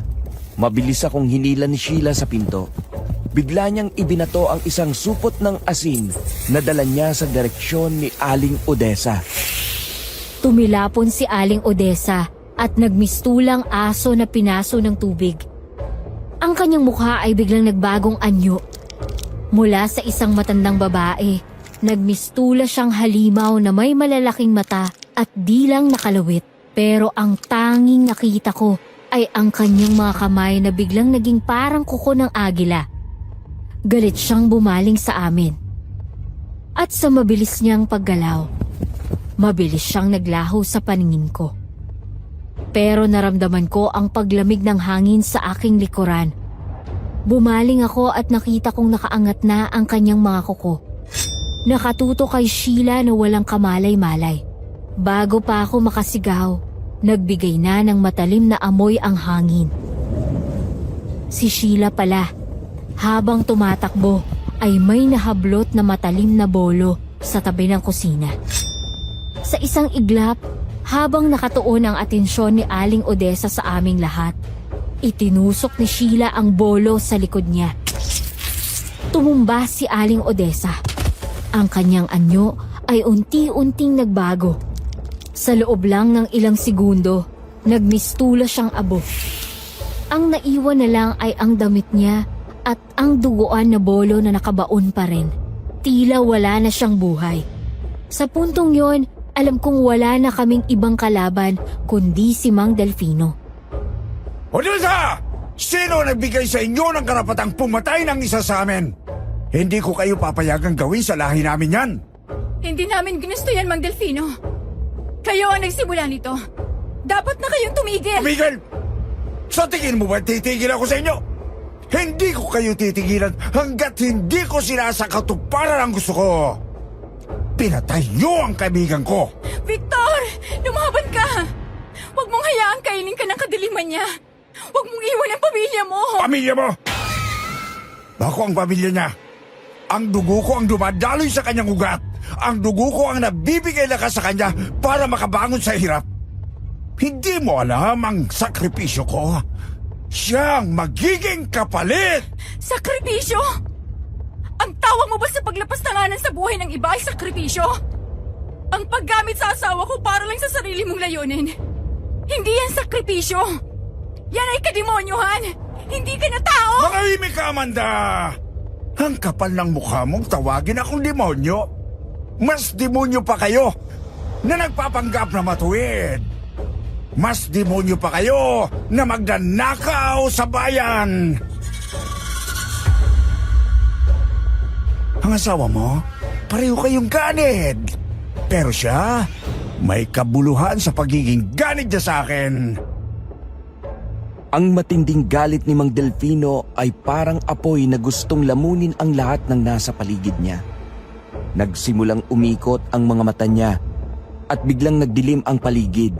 mabilis akong hinila ni Sheila sa pinto. Bigla niyang ibinato ang isang supot ng asin na dala niya sa direksyon ni Aling Odessa. Tumilapon si Aling Odessa at nagmistulang aso na pinaso ng tubig. Ang kanyang mukha ay biglang nagbagong anyo. Mula sa isang matandang babae, nagmistula siyang halimaw na may malalaking mata at dilang nakalawit. Pero ang tanging nakita ko ay ang kanyang mga kamay na biglang naging parang kuko ng agila. Galit siyang bumaling sa amin. At sa mabilis niyang paggalaw, mabilis siyang naglaho sa paningin ko. Pero naramdaman ko ang paglamig ng hangin sa aking likuran. Bumaling ako at nakita kong nakaangat na ang kanyang mga kuko. Nakatuto kay Sheila na walang kamalay-malay. Bago pa ako makasigaw, nagbigay na ng matalim na amoy ang hangin. Si Sheila pala. Habang tumatakbo ay may nahablot na matalim na bolo sa tabi ng kusina. Sa isang iglap, habang nakatuon ang atensyon ni Aling Odessa sa aming lahat, itinusok ni Sheila ang bolo sa likod niya. Tumumba si Aling Odessa. Ang kanyang anyo ay unti-unting nagbago. Sa loob lang ng ilang segundo, nagmistula siyang abo. Ang naiwan na lang ay ang damit niya at ang duguan na bolo na nakabaon pa rin. Tila wala na siyang buhay. Sa puntong yon, alam kong wala na kaming ibang kalaban kundi si Mang Delfino. Odessa! Sino nagbigay sa inyo ng karapatang pumatay ng isa sa amin? Hindi ko kayo papayagang gawin sa lahi namin yan. Hindi namin ginusto yan, Mang Delfino. Kayo ang nagsimula nito. Dapat na kayong tumigil. Tumigil! Sa tingin mo ba titigil ako sa inyo? Hindi ko kayo titigilan hanggat hindi ko sinasakatuparan ang gusto ko. Pinatay niyo ang kaibigan ko. Victor! Lumaban ka! Huwag mong hayaang kainin ka ng kadiliman niya. Huwag mong iwan ang pamilya mo. Pamilya mo? Ako ang pamilya niya. Ang dugo ko ang dumadaloy sa kanyang ugat. Ang dugo ko ang nabibigay lakas sa kanya para makabangon sa hirap. Hindi mo alam ang sakripisyo ko. Siyang magiging kapalit! Sakripisyo? Ang tawag mo ba sa paglapastanganan sa buhay ng iba ay sakripisyo? Ang paggamit sa asawa ko para lang sa sarili mong layunin. Hindi yan sakripisyo. Yan ay kademonyuhan. Hindi ka na tao! Makahimik ka, Amanda! Ang kapal ng mukha mong tawagin akong demonyo. Mas demonyo pa kayo na nagpapanggap na matuwid. Mas demonyo pa kayo na magdanakaw sa bayan. Ang asawa mo, pareho kayong ganid. Pero siya, may kabuluhan sa pagiging ganid niya sa akin. Ang matinding galit ni Mang Delfino ay parang apoy na gustong lamunin ang lahat ng nasa paligid niya. Nagsimulang umikot ang mga mata niya at biglang nagdilim ang paligid.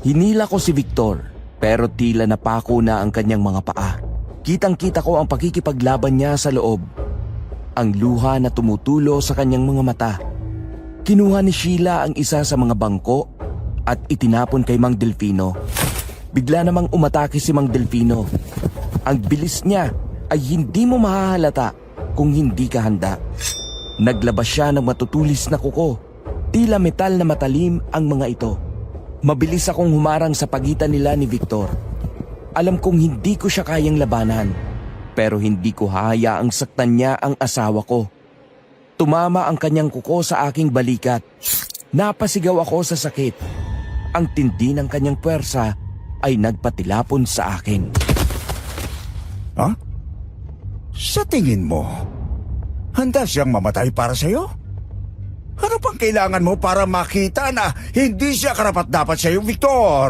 Hinila ko si Victor pero tila napako na ang kanyang mga paa. Kitang-kita ko ang pakikipaglaban niya sa loob. Ang luha na tumutulo sa kanyang mga mata. Kinuha ni Sheila ang isa sa mga bangko at itinapon kay Mang Delfino. Bigla namang umatake si Mang Delfino. Ang bilis niya ay hindi mo mahahalata kung hindi ka handa. Naglabas siya ng matutulis na kuko. Tila metal na matalim ang mga ito. Mabilis akong humarang sa pagitan nila ni Victor. Alam kong hindi ko siya kayang labanan, pero hindi ko hahayaang saktan niya ang asawa ko. Tumama ang kanyang kuko sa aking balikat. Napasigaw ako sa sakit. Ang tindi ng kanyang puwersa ay nagpatilapon sa akin. Ha? Sa tingin mo, handa siyang mamatay para sa'yo? Ano pang kailangan mo para makita na hindi siya karapat-dapat sa'yo, Victor?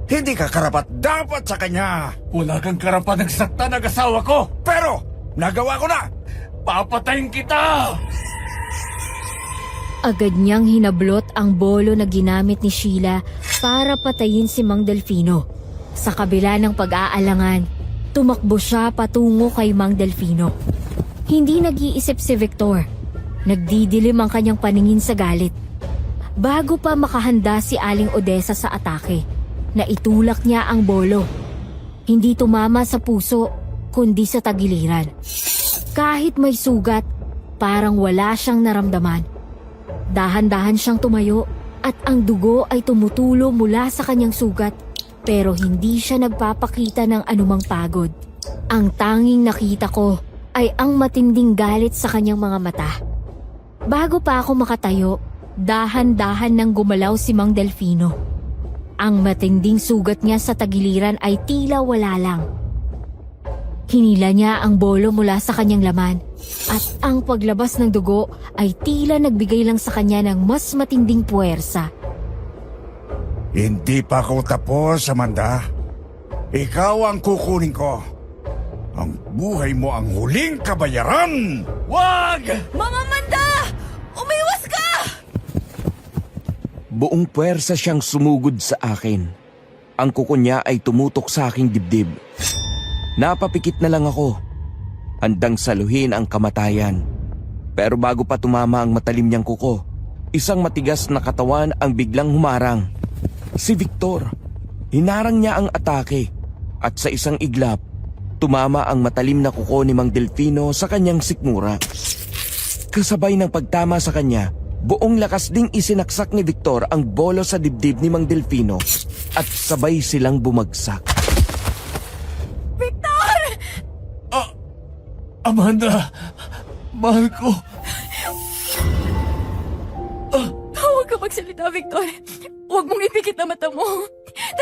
Hindi ka karapat-dapat sa kanya. Wala kang karapat nagsaktan ng asawa ko! Pero, nagawa ko na! Papatayin kita! Agad niyang hinablot ang bolo na ginamit ni Sheila para patayin si Mang Delfino. Sa kabila ng pag-aalangan, tumakbo siya patungo kay Mang Delfino. Hindi nag-iisip si Victor. Nagdidilim ang kanyang paningin sa galit. Bago pa makahanda si Aling Odessa sa atake, naitulak niya ang bolo. Hindi tumama sa puso, kundi sa tagiliran. Kahit may sugat, parang wala siyang naramdaman. Dahan-dahan siyang tumayo at ang dugo ay tumutulo mula sa kanyang sugat, pero hindi siya nagpapakita ng anumang pagod. Ang tanging nakita ko ay ang matinding galit sa kanyang mga mata. Bago pa ako makatayo, dahan-dahan nang gumalaw si Mang Delfino. Ang matinding sugat niya sa tagiliran ay tila wala lang. Hinila niya ang bolo mula sa kanyang laman at ang paglabas ng dugo ay tila nagbigay lang sa kanya ng mas matinding puwersa. Hindi pa ako tapos, Amanda. Ikaw ang kukunin ko. Ang buhay mo ang huling kabayaran! Wag! Mama Amanda! Umiwas ka! Buong puwersa siyang sumugod sa akin. Ang kuko niya ay tumutok sa aking dibdib. Napapikit na lang ako, handang saluhin ang kamatayan. Pero bago pa tumama ang matalim niyang kuko, isang matigas na katawan ang biglang humarang. Si Victor. Hinarang niya ang atake at sa isang iglap, tumama ang matalim na kuko ni Mang Delfino sa kanyang sikmura. Kasabay ng pagtama sa kanya, buong lakas ding isinaksak ni Victor ang bolo sa dibdib ni Mang Delfino at sabay silang bumagsak. Amanda! Mahal ko! Huwag ka magsalita, Victor. Huwag mong ipikit na mata mo.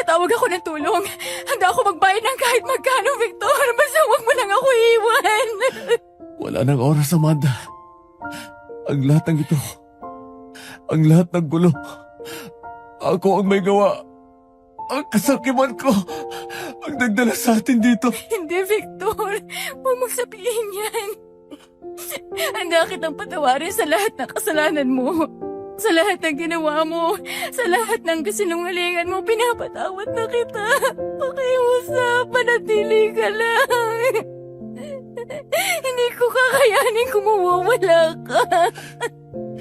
Tatawag ako ng tulong. Handa ako magbayad ng kahit magkano, Victor. Basta huwag mo lang ako iwan. Wala nang oras, Amanda. Ang lahat ng ito, ang lahat ng gulo, ako ang may gawa. Ang kasakiman ko ang nagdala sa atin dito. Hindi, Victor. Huwag mong sabihin yan. Handa kitang patawarin sa lahat ng kasalanan mo. Sa lahat ng ginawa mo. Sa lahat ng kasinungalingan mo, pinapatawad na kita. Pakiusap, panatili ka lang. Hindi ko kakayanin kung mawawala ka.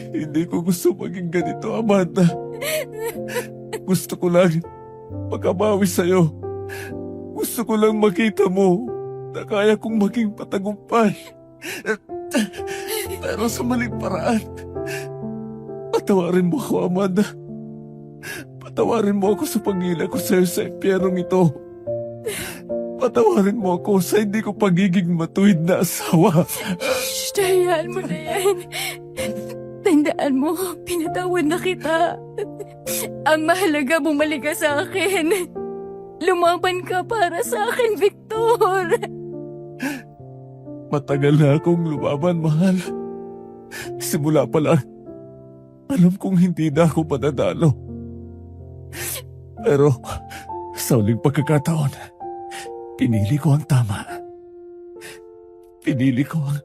Hindi ko gusto maging ganito, Amanda. Gusto ko lang makabawi sa'yo. Gusto ko lang makita mo na kaya kong maging patagumpay. Pero sa maling paraan. Patawarin mo ako, Amanda. Patawarin mo ako sa pangila ko sa'yo sa impyernong ito. Patawarin mo ako sa hindi ko pagiging matuwid na asawa. Shh, hayaan mo na yan. Tandaan mo, pinatawad na kita. Ang mahalaga, bumalik ka sa akin. Lumaban ka para sa akin, Victor. Matagal na akong lumaban, mahal. Simula pa lang, alam kong hindi na ako madadalo. Pero Sa uling pagkakataon, pinili ko ang tama. Pinili ko ang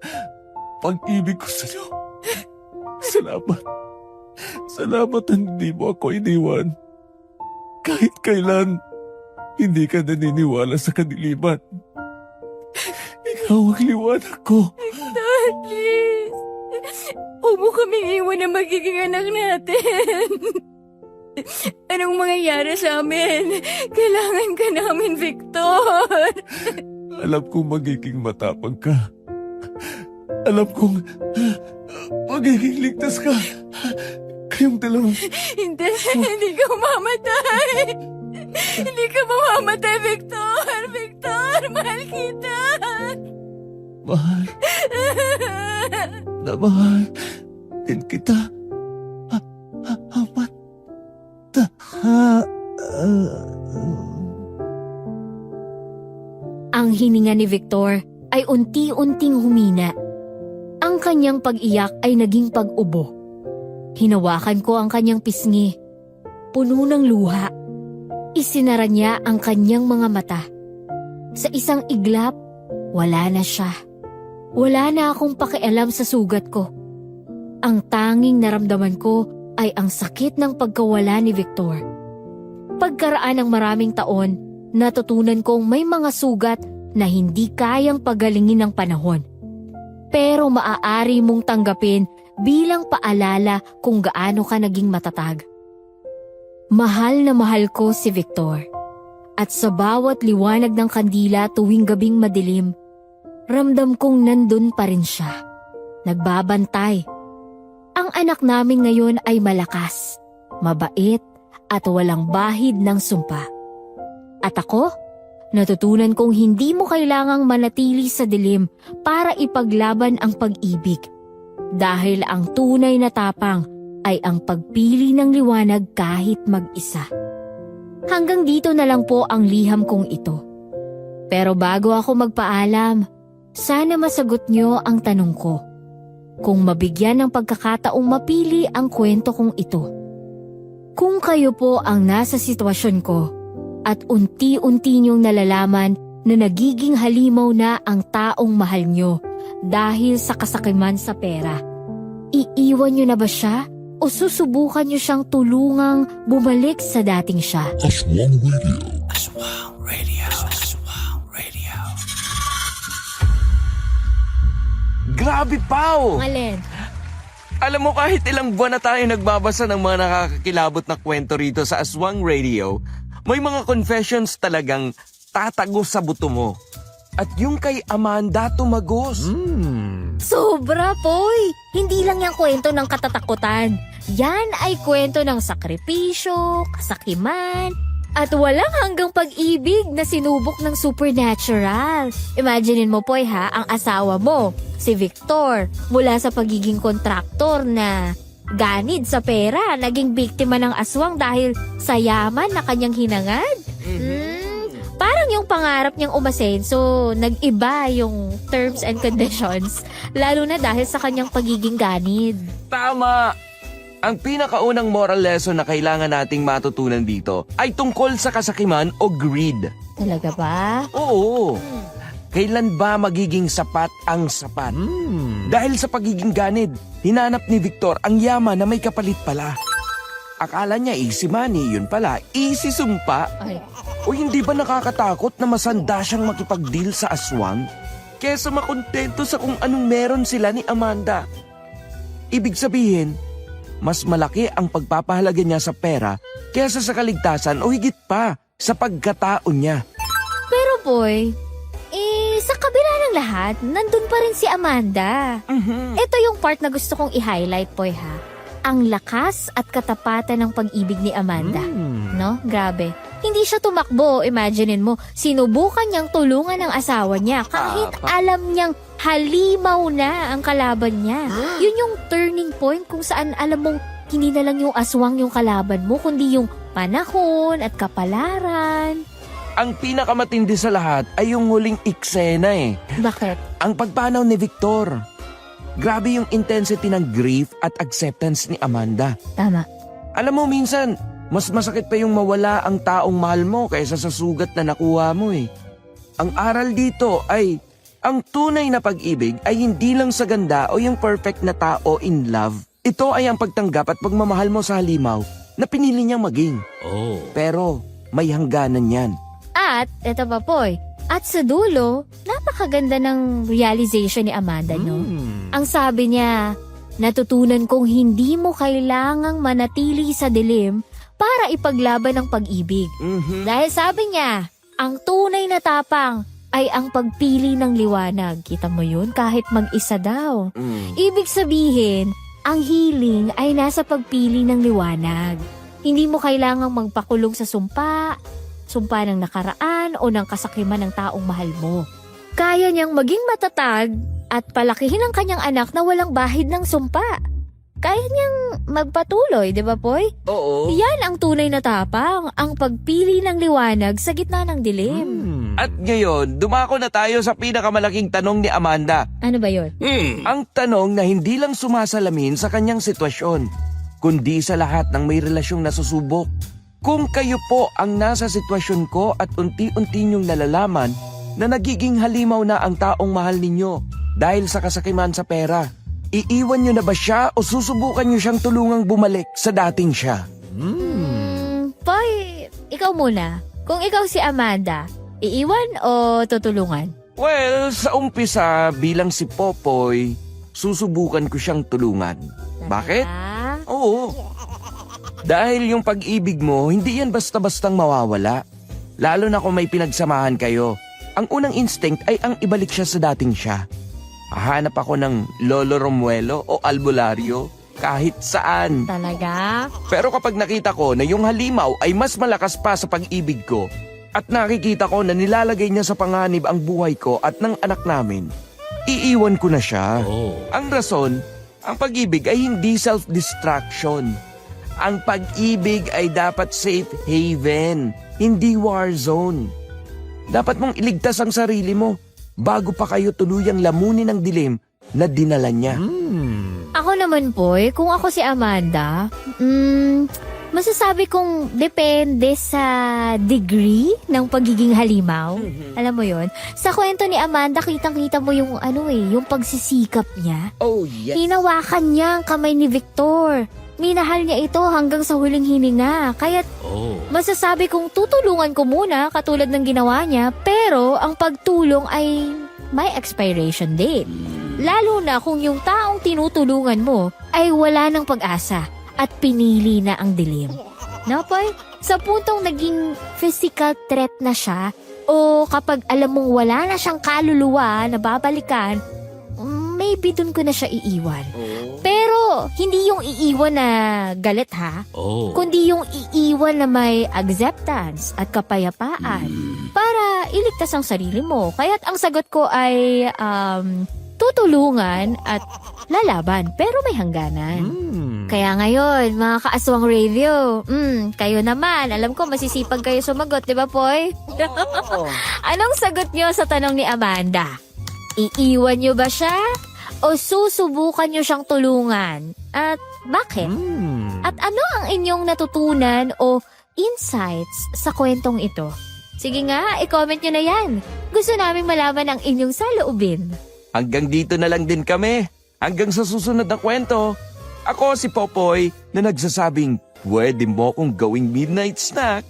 pag-ibig ko sa iyo. Salamat. Salamat na hindi mo ako iniwan. Kahit kailan, hindi ka naniniwala sa kadiliman. Ikaw ang liwanag ko. Victor, please. Huwag mo kaming iwan na magiging anak natin. Anong mangyayari sa amin? Kailangan ka namin, Victor. Alam kong magiging matapang ka. Alam kong magiging ligtas ka. Kayong dalawa. Hindi ka mamamatay. Hindi ka mamamatay, Victor. Victor, mahal kita. Mahal. Na mahal din kita. Amat. Ang hininga ni Victor ay unti-unting humina. Ang kanyang pag-iyak ay naging pag-ubo. Hinawakan ko ang kanyang pisngi. Puno ng luha. Isinara niya ang kanyang mga mata. Sa isang iglap, wala na siya. Wala na akong pakialam sa sugat ko. Ang tanging naramdaman ko ay ang sakit ng pagkawala ni Victor. Pagkaraan ng maraming taon, natutunan kong may mga sugat na hindi kayang pagalingin ng panahon. Pero maaari mong tanggapin bilang paalala kung gaano ka naging matatag. Mahal na mahal ko si Victor. At sa bawat liwanag ng kandila tuwing gabing madilim, ramdam kong nandun pa rin siya. Nagbabantay. Ang anak namin ngayon ay malakas, mabait, at walang bahid ng sumpa. At ako, natutunan kong hindi mo kailangang manatili sa dilim para ipaglaban ang pag-ibig. Dahil ang tunay na tapang ay ang pagpili ng liwanag kahit mag-isa. Hanggang dito na lang po ang liham kong ito. Pero bago ako magpaalam, sana masagot niyo ang tanong ko. Kung mabigyan ng pagkakataong mapili ang kwento kong ito. Kung kayo po ang nasa sitwasyon ko at unti-unti niyong nalalaman na nagiging halimaw na ang taong mahal niyo dahil sa kasakiman sa pera, iiwan niyo na ba siya o susubukan niyo siyang tulungang bumalik sa dating siya? Aswang Radio. Aswang Radio. Aswang Radio. Grabe, Pao! Alin? Alam mo, kahit ilang buwan na tayo nagbabasa ng mga nakakakilabot na kwento rito sa Aswang Radio, may mga confessions talagang tatago sa buto mo. At yung kay Amanda tumagos. Sobra, Poy! Hindi lang yung kwento ng katatakutan. Yan ay kwento ng sakripisyo, kasakiman, at walang hanggang pag-ibig na sinubok ng supernatural. Imaginein mo, Poy, ha, ang asawa mo, si Victor, mula sa pagiging kontraktor na ganid sa pera, naging biktima ng aswang dahil sa yaman na kanyang hinangad. Parang yung pangarap niyang umasenso, nag-iba yung terms and conditions, lalo na dahil sa kanyang pagiging ganid. Tama! Ang pinakaunang moral lesson na kailangan nating matutunan dito ay tungkol sa kasakiman o greed. Talaga ba? Oo. Kailan ba magiging sapat ang sapat? Dahil sa pagiging ganid, hinanap ni Victor ang yaman na may kapalit pala. Akala niya easy money, yun pala, easy sumpa. Ay. O hindi ba nakakatakot na masanda siyang makipag-deal sa aswang? Kesa makontento sa kung anong meron sila ni Amanda. Ibig sabihin, mas malaki ang pagpapahalaga niya sa pera kesa sa kaligtasan o higit pa sa pagkatao niya. Pero boy, sa kabila ng lahat, nandun pa rin si Amanda. Ito yung part na gusto kong i-highlight, boy, ha? Ang lakas at katapatan ng pag-ibig ni Amanda. No? Grabe. Hindi siya tumakbo. Imaginein mo, sinubukan niyang tulungan ng asawa niya kahit alam niyang halimaw na ang kalaban niya. Yun yung turning point kung saan alam mong hindi na lang yung aswang yung kalaban mo, kundi yung panahon at kapalaran. Ang pinakamatindi sa lahat ay yung huling eksena eh. Bakit? Ang pagpanaw ni Victor. Grabe yung intensity ng grief at acceptance ni Amanda. Tama. Alam mo, minsan, Mas masakit pa yung mawala ang taong mahal mo kaysa sa sugat na nakuha mo eh. Ang aral dito ay, ang tunay na pag-ibig ay hindi lang sa ganda o yung perfect na tao in love. Ito ay ang pagtanggap at pagmamahal mo sa halimaw na pinili niyang maging. Pero may hangganan yan. At, eto pa Poy, at sa dulo, napakaganda ng realization ni Amanda, no? Ang sabi niya, natutunan kong hindi mo kailangang manatili sa dilim para ipaglaban ang pag-ibig. Dahil sabi niya, ang tunay na tapang ay ang pagpili ng liwanag. Kita mo yun? Kahit mag-isa daw. Ibig sabihin, ang healing ay nasa pagpili ng liwanag. Hindi mo kailangang magpakulong sa sumpa ng nakaraan o ng kasakiman ng taong mahal mo. Kaya niyang maging matatag at palakihin ang kanyang anak na walang bahid ng sumpa. Kaya niyang magpatuloy, di ba, Poy? Oo. Yan ang tunay na tapang, ang pagpili ng liwanag sa gitna ng dilim. At ngayon, dumako na tayo sa pinakamalaking tanong ni Amanda. Ano ba yun? Ang tanong na hindi lang sumasalamin sa kanyang sitwasyon, kundi sa lahat ng may relasyong nasusubok. Kung kayo po ang nasa sitwasyon ko at unti-unti niyong nalalaman na nagiging halimaw na ang taong mahal ninyo dahil sa kasakiman sa pera, iiwan niyo na ba siya o susubukan niyo siyang tulungang bumalik sa dating siya? Poy, ikaw muna. Kung ikaw si Amanda, iiwan o tutulungan? Well, sa umpisa bilang si Popoy, susubukan ko siyang tulungan. Bakit? Ah, Oo. Dahil yung pag-ibig mo, hindi yan basta-bastang mawawala. Lalo na kung may pinagsamahan kayo. Ang unang instinct ay ang ibalik siya sa dating siya. Hahanap ako ng Lolo Romuelo o Albularyo kahit saan. talaga? Pero kapag nakita ko na yung halimaw ay mas malakas pa sa pag-ibig ko at nakikita ko na nilalagay niya sa panganib ang buhay ko at ng anak namin, iiwan ko na siya. Ang rason, ang pag-ibig ay hindi self-destruction. Ang pag-ibig ay dapat safe haven, hindi war zone. Dapat mong iligtas ang sarili mo bago pa kayo tuluyang lamunin ng dilim na dinala niya. Ako naman, Poy, kung ako si Amanda, masasabi kong depende sa degree ng pagiging halimaw. Alam mo yon? Sa kwento ni Amanda, kitang-kita mo yung yung pagsisikap niya. Oh, yes. Hinawakan niya ang kamay ni Victor. Minahal niya ito hanggang sa huling hininga. Kaya't masasabi kong tutulungan ko muna katulad ng ginawa niya, pero ang pagtulong ay may expiration date. Lalo na kung yung taong tinutulungan mo ay wala ng pag-asa at pinili na ang dilim. Napoy, sa puntong naging physical threat na siya o kapag alam mong wala na siyang kaluluwa na babalikan, maybe dun ko na siya iiwan. Pero hindi yung iiwan na galit ha, kundi yung iiwan na may acceptance at kapayapaan para iligtas ang sarili mo. Kaya't ang sagot ko ay tutulungan at lalaban pero may hangganan. Kaya ngayon, mga kaaswang radio, kayo naman, alam ko masisipag kayo sumagot, di ba, Poy? Anong sagot nyo sa tanong ni Amanda? Iiwan nyo ba siya? O susubukan nyo siyang tulungan? At bakit? At ano ang inyong natutunan o insights sa kwentong ito? Sige nga, i-comment nyo na yan. Gusto naming malaman ang inyong saloobin. Hanggang dito na lang din kami. Hanggang sa susunod na kwento. Ako si Popoy na nagsasabing, pwede mo kong gawing midnight snack.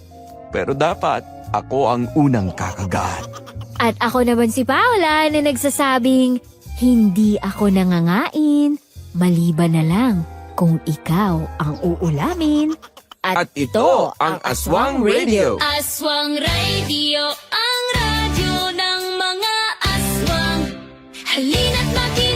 Pero dapat, ako ang unang kakagat. At ako naman si Paula na nagsasabing, hindi ako nangangain, maliban na lang kung ikaw ang uulamin. At ito ang Aswang Radio. Aswang Radio, ang radyo ng mga aswang. Halina't makinig.